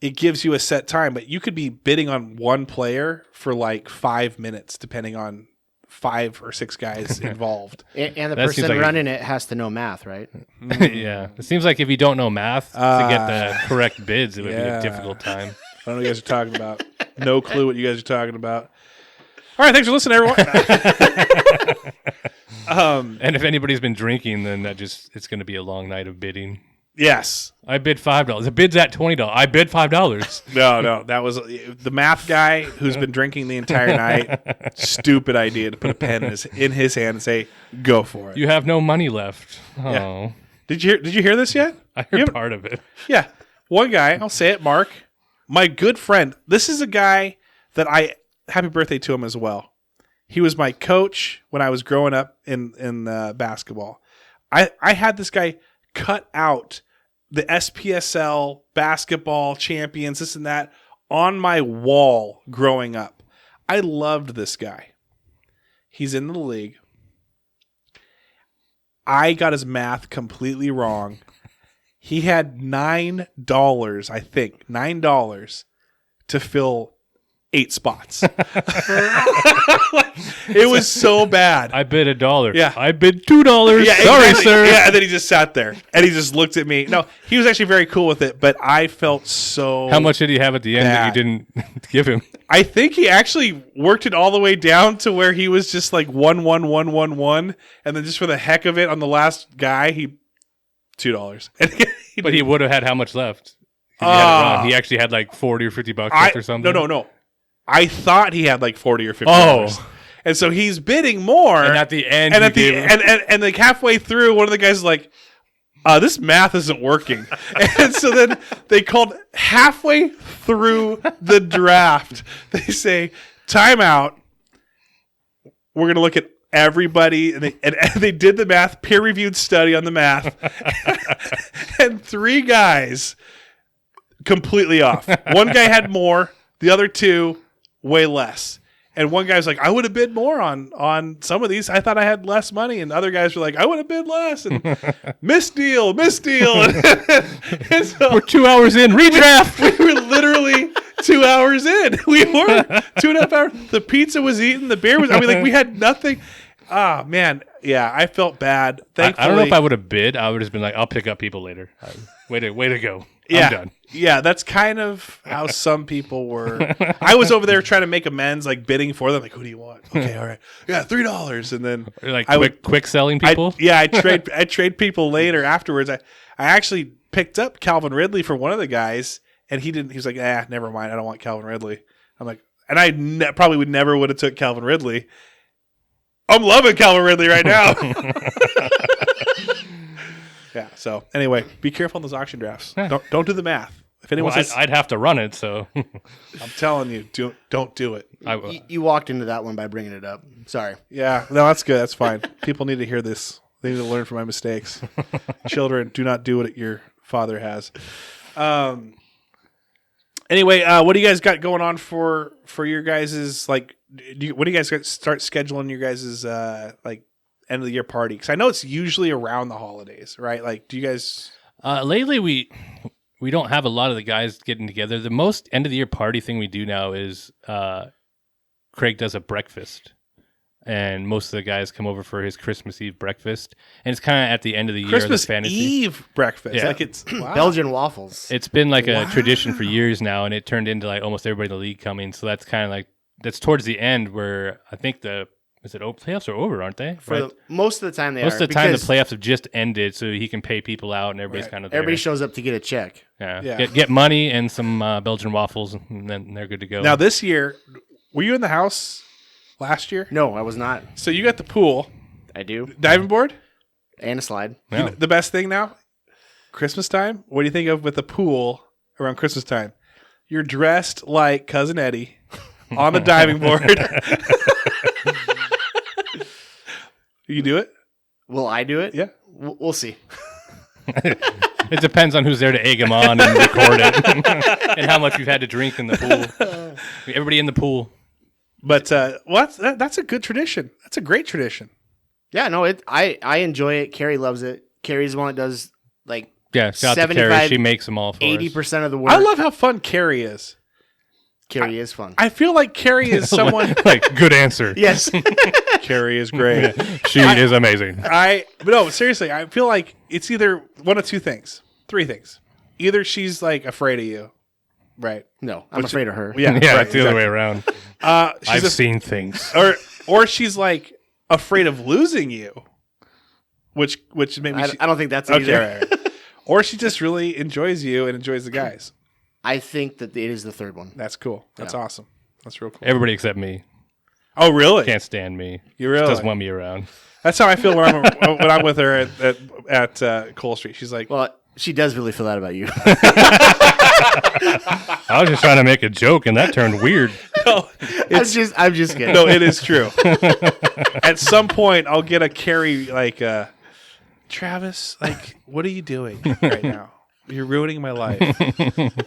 it gives you a set time, but you could be bidding on one player for like 5 minutes, depending on 5 or 6 guys involved. And the person running it has to know math, right? Yeah. It seems like if you don't know math to get the correct bids, it would be a difficult time. I don't know what you guys are talking about. No clue what you guys are talking about. All right, thanks for listening, everyone. And if anybody's been drinking, then it's going to be a long night of bidding. Yes. I bid $5. The bid's at $20. I bid $5. No. That was the math guy who's been drinking the entire night. Stupid idea to put a pen in his hand and say, go for it. You have no money left. Oh. Yeah. Did you hear this yet? I heard part of it. Yeah. One guy, I'll say it, Mark, my good friend. This is a guy that happy birthday to him as well. He was my coach when I was growing up in basketball. I had this guy cut out the SPSL basketball champions, this and that, on my wall growing up. I loved this guy. He's in the league. I got his math completely wrong. He had $9, I think, $9 to fill 8 spots. It was so bad. I bid $1. Yeah. I bid $2. Yeah, sorry, exactly. sir. Yeah, and then he just sat there and he just looked at me. No, he was actually very cool with it, but I felt so. How much did he have at the end that you didn't give him? I think he actually worked it all the way down to where he was just like 1, 1, 1, 1, 1, and then just for the heck of it, on the last guy, he $2. But he would have had how much left? He actually had like $40 or $50 left or something. No. I thought he had like $40 or $50. Oh. And so he's bidding more. And at the end, and like halfway through, one of the guys is like, this math isn't working. And so then they called halfway through the draft. They say, timeout. We're going to look at everybody. And they did the math, peer-reviewed study on the math. And 3 guys completely off. One guy had more. The other 2, way less. And one guy's like, I would have bid more on some of these. I thought I had less money. And other guys were like, I would have bid less. And misdeal. And so, we're 2 hours in. Redraft. We were literally 2 hours in. We were 2.5 hours. The pizza was eaten. The beer was, we had nothing. Ah, man. Yeah, I felt bad. Thankfully. I don't know if I would have bid. I would have been like, I'll pick up people later. Way to go. I'm done. Yeah, that's kind of how some people were. I was over there trying to make amends, like bidding for them. Like, who do you want? Okay, all right, yeah, $3, and then You're like quick selling people. I trade people later afterwards. I actually picked up Calvin Ridley for one of the guys, and he didn't. He was like, never mind. I don't want Calvin Ridley. I'm like, and I probably would have took Calvin Ridley. I'm loving Calvin Ridley right now. Yeah. So anyway, be careful in those auction drafts. Don't do the math. If anyone says, I'd have to run it. So I'm telling you, don't do it. You walked into that one by bringing it up. Sorry. Yeah. No, that's good. That's fine. People need to hear this. They need to learn from my mistakes. Children, do not do what your father has. Anyway, what do you guys got going on for your guys's like? What do you guys start scheduling your guys's like end of the year party? Because I know it's usually around the holidays, right? Like, do you guys? Lately, we don't have a lot of the guys getting together. The most end of the year party thing we do now is Craig does a breakfast, and most of the guys come over for his Christmas Eve breakfast, and it's kind of at the end of the year. Christmas of the fantasy. Eve breakfast, Yeah. like it's wow. Belgian waffles. It's been like a tradition for years now, and it turned into like almost everybody in the league coming. So that's kind of like that's towards the end where I think playoffs are over, aren't they? Most of the time they Most are. of the time the playoffs have just ended, so he can pay people out, and everybody's kind of there. Everybody shows up to get a check. Yeah. Get money and some Belgian waffles, and then they're good to go. Now this year, were you in the house last year? No, I was not. So you got the pool, I do. diving board, And a slide. Yeah. You know, the best thing now, Christmas time. What do you think of with the pool around Christmas time? You're dressed like Cousin Eddie on the diving board. You do it? Will I do it? Yeah. We'll see. It depends on who's there to egg him on and record it, and how much you've had to drink in the pool. Everybody in the pool. But that's a good tradition. That's a great tradition. Yeah, no, I enjoy it. Carrie loves it. Carrie's the one that does like Yeah, shout out to Carrie. She makes them all for us. 80% of the work. I love how fun Carrie is. Carrie is fun. I feel like Carrie is someone. Like, good answer. Yes. Carrie is great. She is amazing. But no, seriously, I feel like it's either one of two things, three things. Either she's like afraid of you, right? No, I'm afraid of her. Yeah, Yeah, right, it's the other way around. She's I've seen things. or she's like afraid of losing you, which maybe I don't think that's it okay, either. right. Or she just really enjoys you and enjoys the guys. I think that it is the third one. That's cool. That's awesome. That's real cool. Everybody except me. Oh, really? Can't stand me. You really? She doesn't want me around. That's how I feel when I'm with her at Cole Street. She's like, Well, she does really feel that about you. I was just trying to make a joke, and that turned weird. no, I'm just kidding. no, it is true. At some point, I'll get a Carrie like, Travis, like, what are you doing right now? You're ruining my life.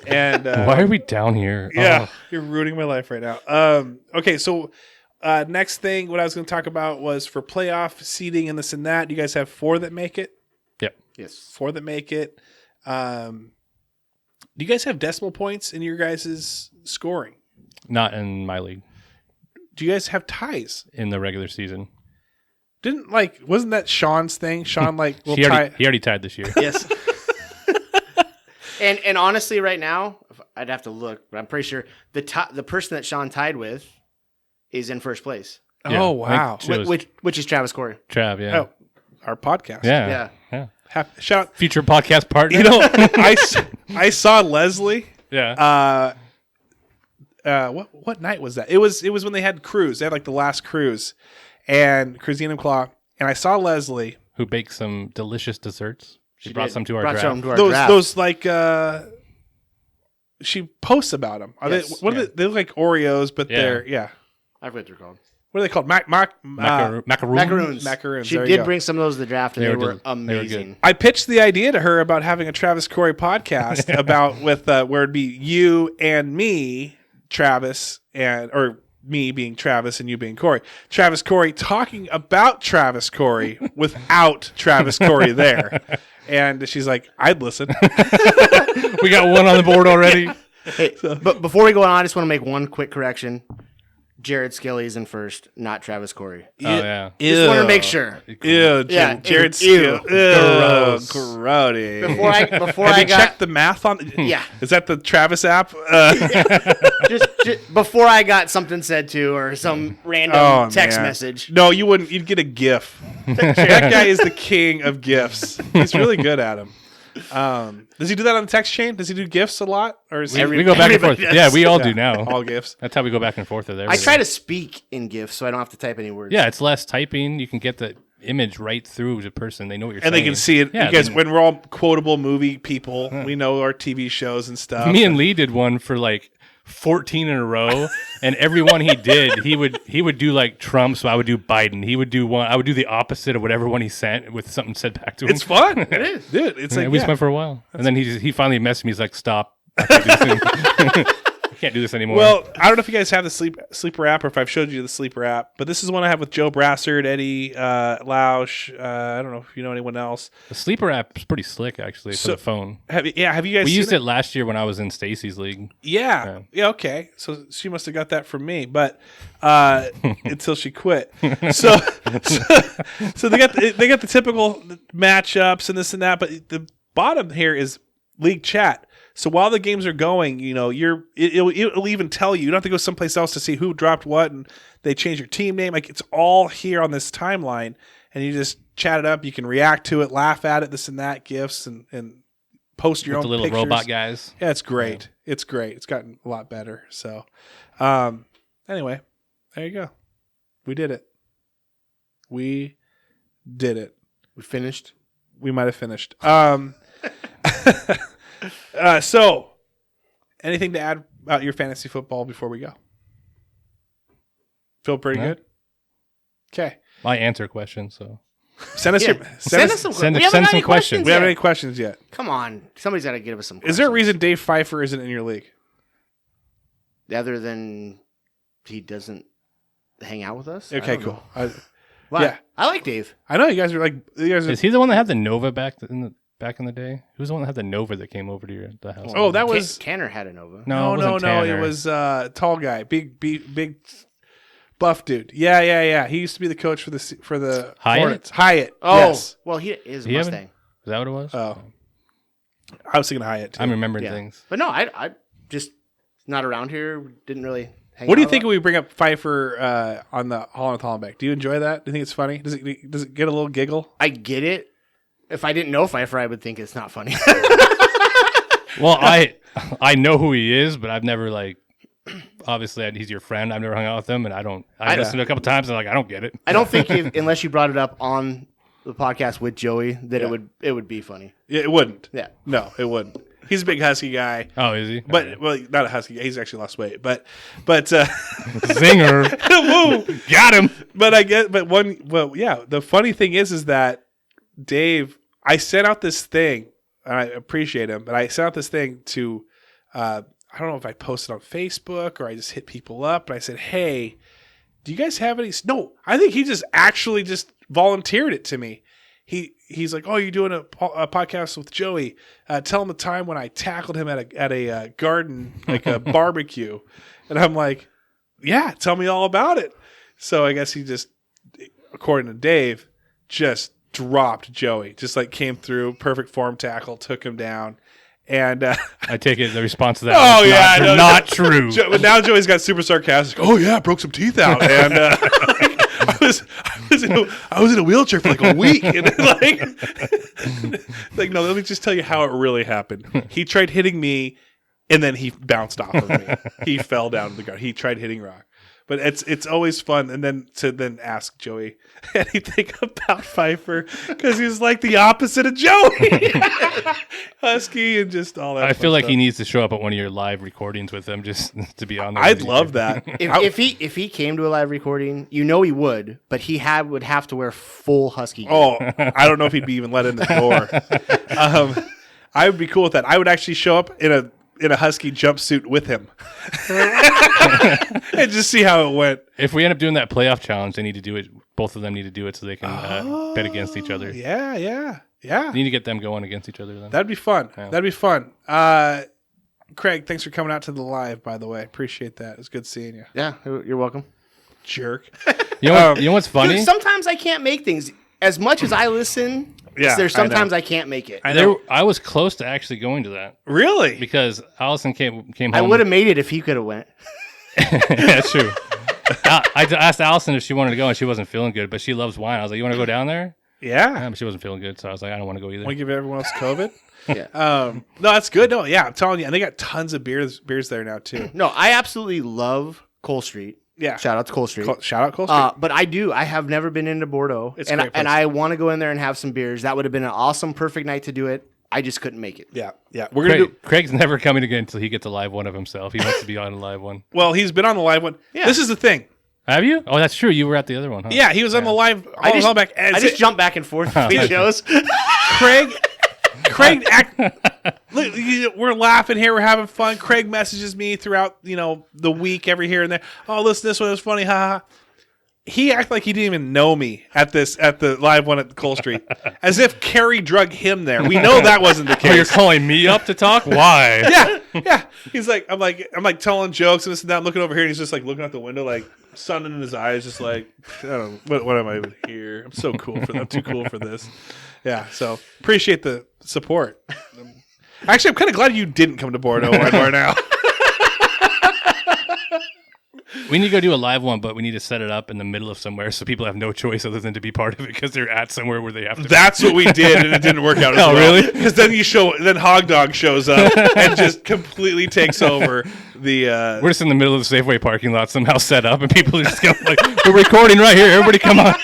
And Why are we down here? yeah, Oh. you're ruining my life right now. Okay, so next thing, what I was going to talk about was for playoff seeding and this and that. You guys have 4 that make it. Yep. Yes. 4 that make it. Do you guys have decimal points in your guys' scoring? Not in my league. Do you guys have ties? In the regular season. Wasn't that Sean's thing? Sean He already tied this year. Yes. And honestly, right now, I'd have to look, but I'm pretty sure the person that Sean tied with is in first place, Yeah, Oh, wow. I think it was which is Travis Corey. Trav, yeah. Oh, our podcast. Yeah. Yeah. Shout out. Future podcast partner. You know, I saw Leslie. Yeah. What night was that? It was when they had cruise. They had like the last cruise, and Cruisine Claw. And I saw Leslie. Who baked some delicious desserts. She brought did. some to our Brought draft. some to our draft. Those like she posts about them. Are Yes. they? What are they look like Oreos, but Yeah. they're I forget what they're called. What are they called? Macaroons. Macaroons. Macaroons, She there you did go. bring some of those to the draft, and They they were were good. They were amazing. good. I pitched the idea to her about having a Travis Corey podcast about where it'd be you and me, Travis, or me being Travis and you being Corey. Travis Corey talking about Travis Corey without Travis Corey there. And she's like, I'd listen. We got one on the board already. Hey, but before we go on, I just want to make one quick correction. Jared Skelly's in first, not Travis Corey. Oh, yeah. Just want to make sure. Ew, Yeah, Jared ew. Skill. Gross. Grody. Before Have I you got checked the math on? Yeah. Is that the Travis app? just before I got something said to or some random text man. message. No, you wouldn't. You'd get a GIF. That guy is the king of GIFs. He's really good at them. Does he do that on the text chain? Does he do GIFs a lot, or is We go back and forth. everybody does. Yeah, we all do now. all GIFs? That's how we go back and forth with I everything. try to speak in GIFs so I don't have to type any words. Yeah, it's less typing. You can get the image right through the person. They know what you're And saying. they can see it. Yeah, you guys, then- when we're all quotable movie people, we know our TV shows and stuff. Me and Lee did one for like 14 in a row, and every one he did, he would do like Trump, so I would do Biden. He would do one. I would do the opposite of whatever one he sent with something said back to him. It's fun. It is, dude. It's Yeah, like we just went for a while, and then he finally messaged me. He's like, "Stop! I can't do this anymore." Well, I don't know if you guys have the sleeper app or if I've showed you the sleeper app, but this is one I have with Joe Brassard, Eddie Lausch. I don't know if you know anyone else. the sleeper app is pretty slick actually for the phone. Have you guys? We seen used it last year when I was in Stacy's league. Yeah. Okay. So she must have got that from me, but until she quit. So they got the typical matchups and this and that, but the bottom here is league chat. So while the games are going, you know, it'll even tell you. You don't have to go someplace else to see who dropped what, and they change your team name. Like, it's all here on this timeline, and you just chat it up. You can react to it, laugh at it, this and that, gifs, and post your With own the little pictures. robot guys. Yeah, it's great. It's great. It's gotten a lot better. So, anyway, there you go. We did it. We did it. We finished. We might have finished. So, anything to add about your fantasy football before we go? Feel pretty No. good? Okay. I answer questions, so Send us Yeah. your Send us some send- we haven't send got some any questions. We haven't yet. any questions yet. Come on. Somebody's got to give us some questions. Is there a reason Dave Pfeiffer isn't in your league? Other than he doesn't hang out with us? I Okay, don't cool. know. Why? Yeah. I like Dave. I know you guys are like is he the one that had the Nova back in the day? Who's the one that had the Nova that came over to the house? Oh, that was Tanner had a Nova. no, no. it It was tall guy, big, buff dude. Yeah. He used to be the coach for the Hyatt? Hornets. Hyatt. Oh, Yes. well, he is a He haven't- Mustang. Is that what it was? Oh, I was thinking Hyatt too. I'm remembering Yeah. things. But no, I just not around here. Didn't really hang What do out you think a when we bring up Pfeiffer on the Holland Hollenbeck? Do you enjoy that? Do you think it's funny? Does it get a little giggle? I get it. If I didn't know Pfeiffer, I would think it's not funny. Well, I know who he is, but I've never obviously he's your friend. I've never hung out with him, and I listened to it a couple times and I don't get it. I don't think unless you brought it up on the podcast with Joey that Yeah. it would be funny. Yeah, it wouldn't. Yeah. No, it wouldn't. He's a big husky guy. Oh, is he? But well, not a husky guy. He's actually lost weight. But Zinger. woo, Got him. but I get the funny thing is that Dave, I sent out this thing, and I appreciate him, but I sent out this thing to I don't know if I posted on Facebook or I just hit people up, but I said, hey, do you guys have any? No, I think he just actually just volunteered it to me. He's like, oh, you're doing a podcast with Joey. Tell him the time when I tackled him at a garden, like a barbecue. And I'm like, yeah, tell me all about it. So I guess he just, according to Dave, just dropped Joey. Just like came through, perfect form tackle, took him down. And I take it the response to that. Oh, was yeah, not, I know. not true. But now Joey's got super sarcastic. Oh yeah, broke some teeth out, and I was in a wheelchair for like a week, and like no, let me just tell you how it really happened. He tried hitting me, and then he bounced off of me. He fell down to the ground. He tried hitting rock. But it's always fun, and then to ask Joey anything about Pfeiffer because he's like the opposite of Joey, husky and just all that. I feel fun like stuff. he needs to show up at one of your live recordings with him just to be on there. I'd with you. love that. If he came to a live recording, he would, but he would have to wear full husky gear. Oh, I don't know if he'd be even let in the door. I would be cool with that. I would actually show up in a husky jumpsuit with him and just see how it went. If we end up doing that playoff challenge, they need to do it. Both of them need to do it so they can bet against each other. Yeah. You need to get them going against each other then. That'd be fun. Yeah. That'd be fun. Craig, thanks for coming out to the live, by the way. Appreciate that. It was good seeing you. Yeah, you're welcome. Jerk. You know what's funny? Dude, sometimes I can't make things. As much as I listen, there's sometimes I can't make it. I know. I was close to actually going to that Really? because Allison came home. I would have made it if he could have went. Yeah, that's true. I asked Allison if she wanted to go, and she wasn't feeling good, but she loves wine. I was like, "You want to go down there?" Yeah. But she wasn't feeling good, so I was like, "I don't want to go either." Want to give everyone else COVID? Yeah. No, that's good. No, yeah, I'm telling you, and they got tons of beers there now too. No, I absolutely love Cole Street. Yeah, Shout out to Cole Street. Shout out Cole Street. But I have never been into Bordeaux, It's a great place. and I want to go in there and have some beers. That would have been an awesome, perfect night to do it. I just couldn't make it. Yeah. We're gonna do. Craig's never coming again until he gets a live one of himself. He wants to be on a live one. Well, he's been on the live one. Yeah. This is the thing. Have you? Oh, that's true. You were at the other one, huh? Yeah, he was on the live. I just It- jump back and forth between shows. Craig, look, we're laughing here. We're having fun. Craig messages me throughout, the week, every here and there. Oh, listen, this one was funny. Ha ha. He acted like he didn't even know me at the live one at Cole Street, as if Carrie drug him there. We know that wasn't the Oh, you're case. calling me up to talk? Why? Yeah. He's like, I'm like telling jokes and this and that. I'm looking over here, and he's just like looking out the window, like sun in his eyes, just like, I don't know, what am I even here? I'm so cool I'm too cool for this. Yeah. So appreciate the support. Actually, I'm kind of glad you didn't come to Bordeaux Wine Bar now. We need to go do a live one, but we need to set it up in the middle of somewhere so people have no choice other than to be part of it because they're at somewhere where they have to. That's what we did, and it didn't work out. Oh, really? Because then Hog Dog shows up and just completely takes over the. We're just in the middle of the Safeway parking lot somehow set up, and people are just going like, "We're recording right here. Everybody, come on!"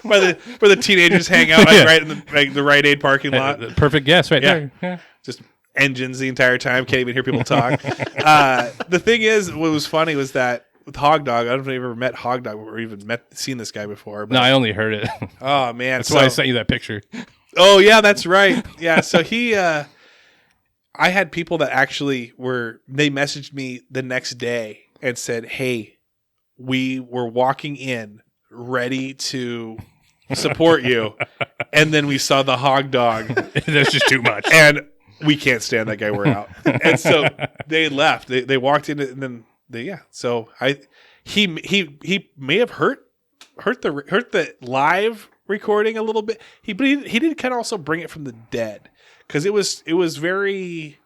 where the teenagers hang out, Yeah. right in the Rite Aid parking lot. Perfect guess, right Yeah. there. Yeah. Just engines the entire time. Can't even hear people talk. The thing is, what was funny was that with Hog Dog, I don't know if I've ever met Hog Dog or even seen this guy before. But, No, I only heard it. oh man, That's why I sent you that picture. Oh yeah, that's right. Yeah, so he, I had people that actually they messaged me the next day and said, "Hey, we were walking in ready to support you, and then we saw the Hog Dog, That's just too much. and we can't stand that guy. We're out." And so they left. They walked in, and then So he may have hurt the live recording a little bit. He did kind of also bring it from the dead because it was very.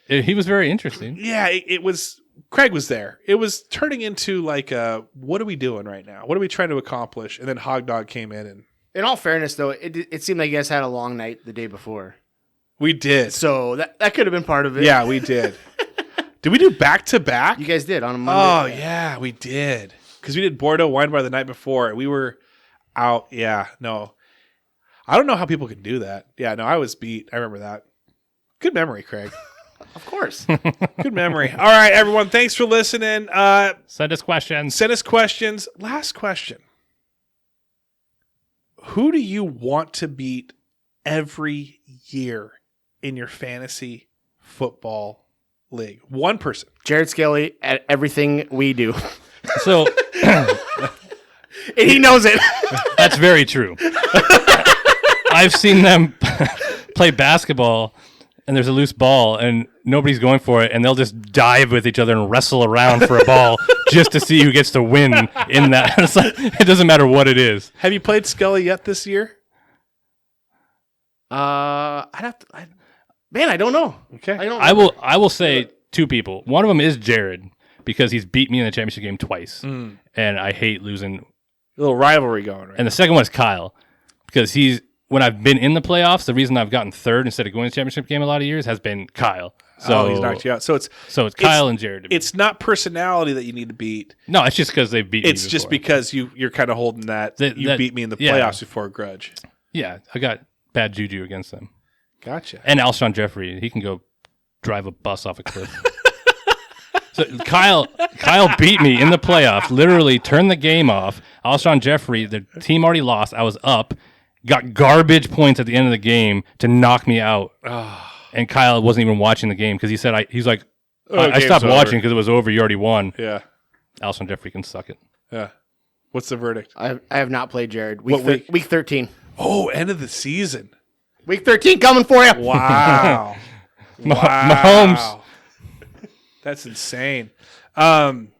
He was very interesting. Yeah, it was. Craig was there. It was turning into like, what are we doing right now? What are we trying to accomplish? And then Hog Dog came in, and In all fairness, though, it seemed like you guys had a long night the day before. we did. So that could have been part of it. Yeah, we did. Did we do back to back? You guys did on a Oh Monday. yeah, we did. Because we did Bordeaux Wine Bar the night before. We were out. Yeah, no. I don't know how people can do that. Yeah, no, I was beat. I remember that. Good memory, Craig. Of course. Good memory. All right, everyone. Thanks for listening. Send us questions. Send us questions. Last question. Who do you want to beat every year in your fantasy football league? One person. Jared Skelly at everything we do. So And he knows it. that's very true. I've seen them play basketball, and there's a loose ball, and nobody's going for it, and they'll just dive with each other and wrestle around for a ball just to see who gets to win in that. It's like, it doesn't matter what it is. Have you played Skelly yet this year? I'd have to. I don't know. Okay. I don't know. I will say two people. One of them is Jared because he's beat me in the championship game twice, and I hate losing. A little rivalry going, right? And the second one is Kyle because when I've been in the playoffs, the reason I've gotten third instead of going to the championship game a lot of years has been Kyle. So he's knocked you out. So it's Kyle and Jared. It's not personality that you need to beat. No, it's just because they've beat me It's just before. because you're kind of holding that you beat me in the playoffs before a grudge. Yeah, I got bad juju against them. Gotcha. And Alshon Jeffrey, he can go drive a bus off a cliff. So Kyle beat me in the playoffs, literally turned the game off. Alshon Jeffrey, the team already lost. I was up, got garbage points at the end of the game to knock me out. And Kyle wasn't even watching the game because he said, he's like, I game's stopped over. watching because it was over. You already won. Yeah. Alshon Jeffrey can suck it. Yeah. What's the verdict? I have not played Jared. What week? Week 13. Oh, end of the season. Week 13 coming for you. Wow. Mahomes. That's insane. Mine,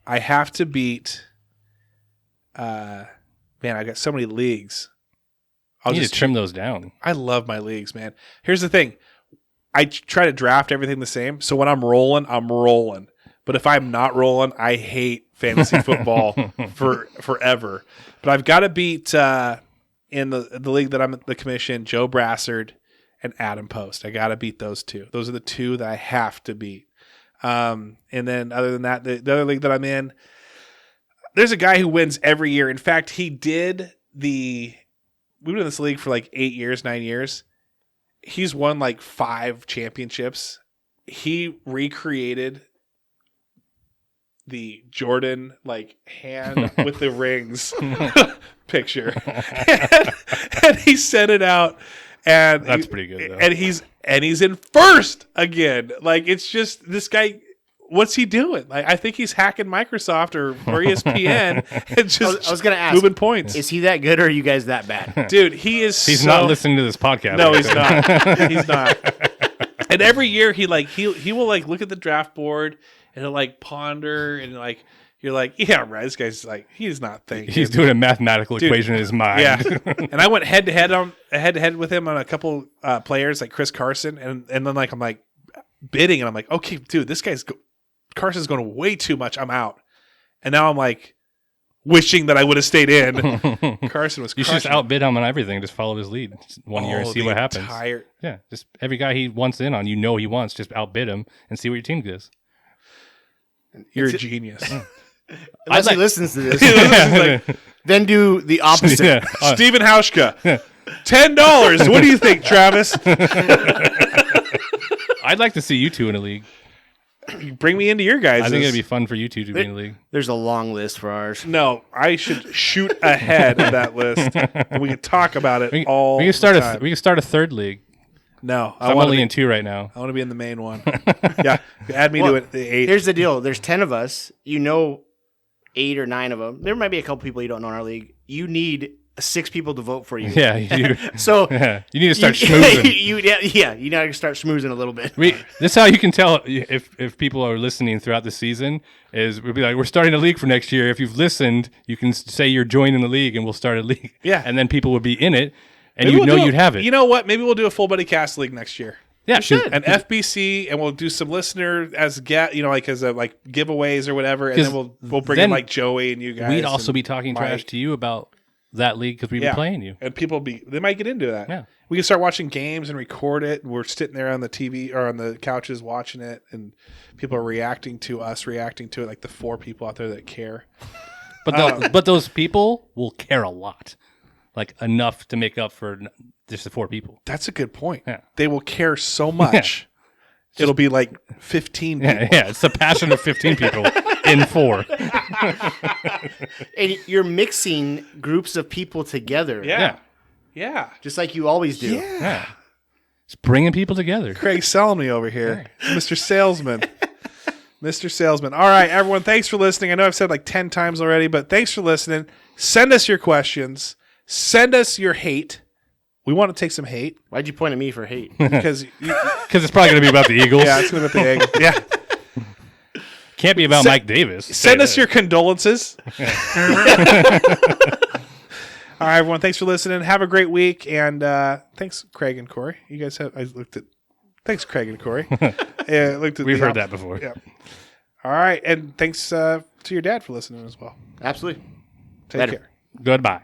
I have to beat. Man, I got so many leagues. You need to trim those down. I love my leagues, man. Here's the thing. I try to draft everything the same. So when I'm rolling, I'm rolling. But if I'm not rolling, I hate fantasy football forever. But I've got to beat in the league that I'm at the commission, Joe Brassard and Adam Post. I got to beat those two. Those are the two that I have to beat. And then other than that, the other league that I'm in, there's a guy who wins every year. In fact, we've been in this league for like 9 years. He's won like 5 championships. He recreated the Jordan like hand with the rings picture, and he sent it out. And that's pretty good, though. And he's in first again. Like, it's just this guy. What's he doing? Like, I think he's hacking Microsoft or ESPN and just I was going to ask, moving points. Is he that good or are you guys that bad? Dude, he's not listening to this podcast. No, he's not. He's not. And every year he will like look at the draft board and he'll like ponder and like you're like, yeah, right. This guy's like, he's not thinking. He's doing a mathematical equation in his mind. Yeah. And I went head to head with him on a couple players like Chris Carson, and then like I'm like bidding and I'm like, okay, dude, Carson's going way too much. I'm out. And now I'm like wishing that I would have stayed in. Carson was. You should just outbid him on everything. Just follow his lead 1 year and see what happens. Yeah, just every guy he wants in on, he wants, just outbid him and see what your team does. You're a genius. Unless he listens to this. Then do the opposite. Yeah. Steven Hauschka, $10. What do you think, Travis? I'd like to see you two in a league. You bring me into your guys. I think it'd be fun for you two to be in a league. There's a long list for ours. No, I should shoot ahead of that list, and we can talk about it all. We can start a third league. No, I'm only in 2 right now. I want to be in the main one. Yeah, add me to it. The 8. Here's the deal. There's 10 of us. 8 or 9 of them. There might be a couple people you don't know in our league. You need 6 people to vote for you. Yeah, you do. So you need to start schmoozing. you need to start schmoozing a little bit. This is how you can tell if people are listening throughout the season. We'll be like, we're starting a league for next year. If you've listened, you can say you're joining the league, and we'll start a league. Yeah, and then people will be in it, and maybe you'd have it. You know what? Maybe we'll do a Fullbuddy Cast League next year. Yeah, we should. An FBC, and we'll do some listener as giveaways or whatever, and then we'll bring in like Joey and you guys. We'd also be talking trash to you about that league because we've been playing you, and they might get into that. Yeah, we can start watching games and record it. We're sitting there on the TV or on the couches watching it, and people are reacting to us, reacting to it, like the 4 people out there that care. But those people will care a lot, like enough to make up for just the 4 people. That's a good point. Yeah. They will care so much. Yeah. It'll be like 15 people. Yeah, it's the passion of 15 people in 4. And you're mixing groups of people together. Yeah. Just like you always do. Yeah. Just bringing people together. Craig's selling me over here. Mr. Salesman. Mr. Salesman. All right, everyone, thanks for listening. I know I've said like 10 times already, but thanks for listening. Send us your questions. Send us your hate. We want to take some hate. Why'd you point at me for hate? Because it's probably going to be about the Eagles. Yeah, it's going to be about the Eagles. Yeah. Can't be about Mike Davis. Send us your condolences. All right, everyone. Thanks for listening. Have a great week. And thanks, Craig and Corey. You guys have. Thanks, Craig and Corey. We've heard that before. Yeah. All right. And thanks to your dad for listening as well. Absolutely. Take care. Goodbye.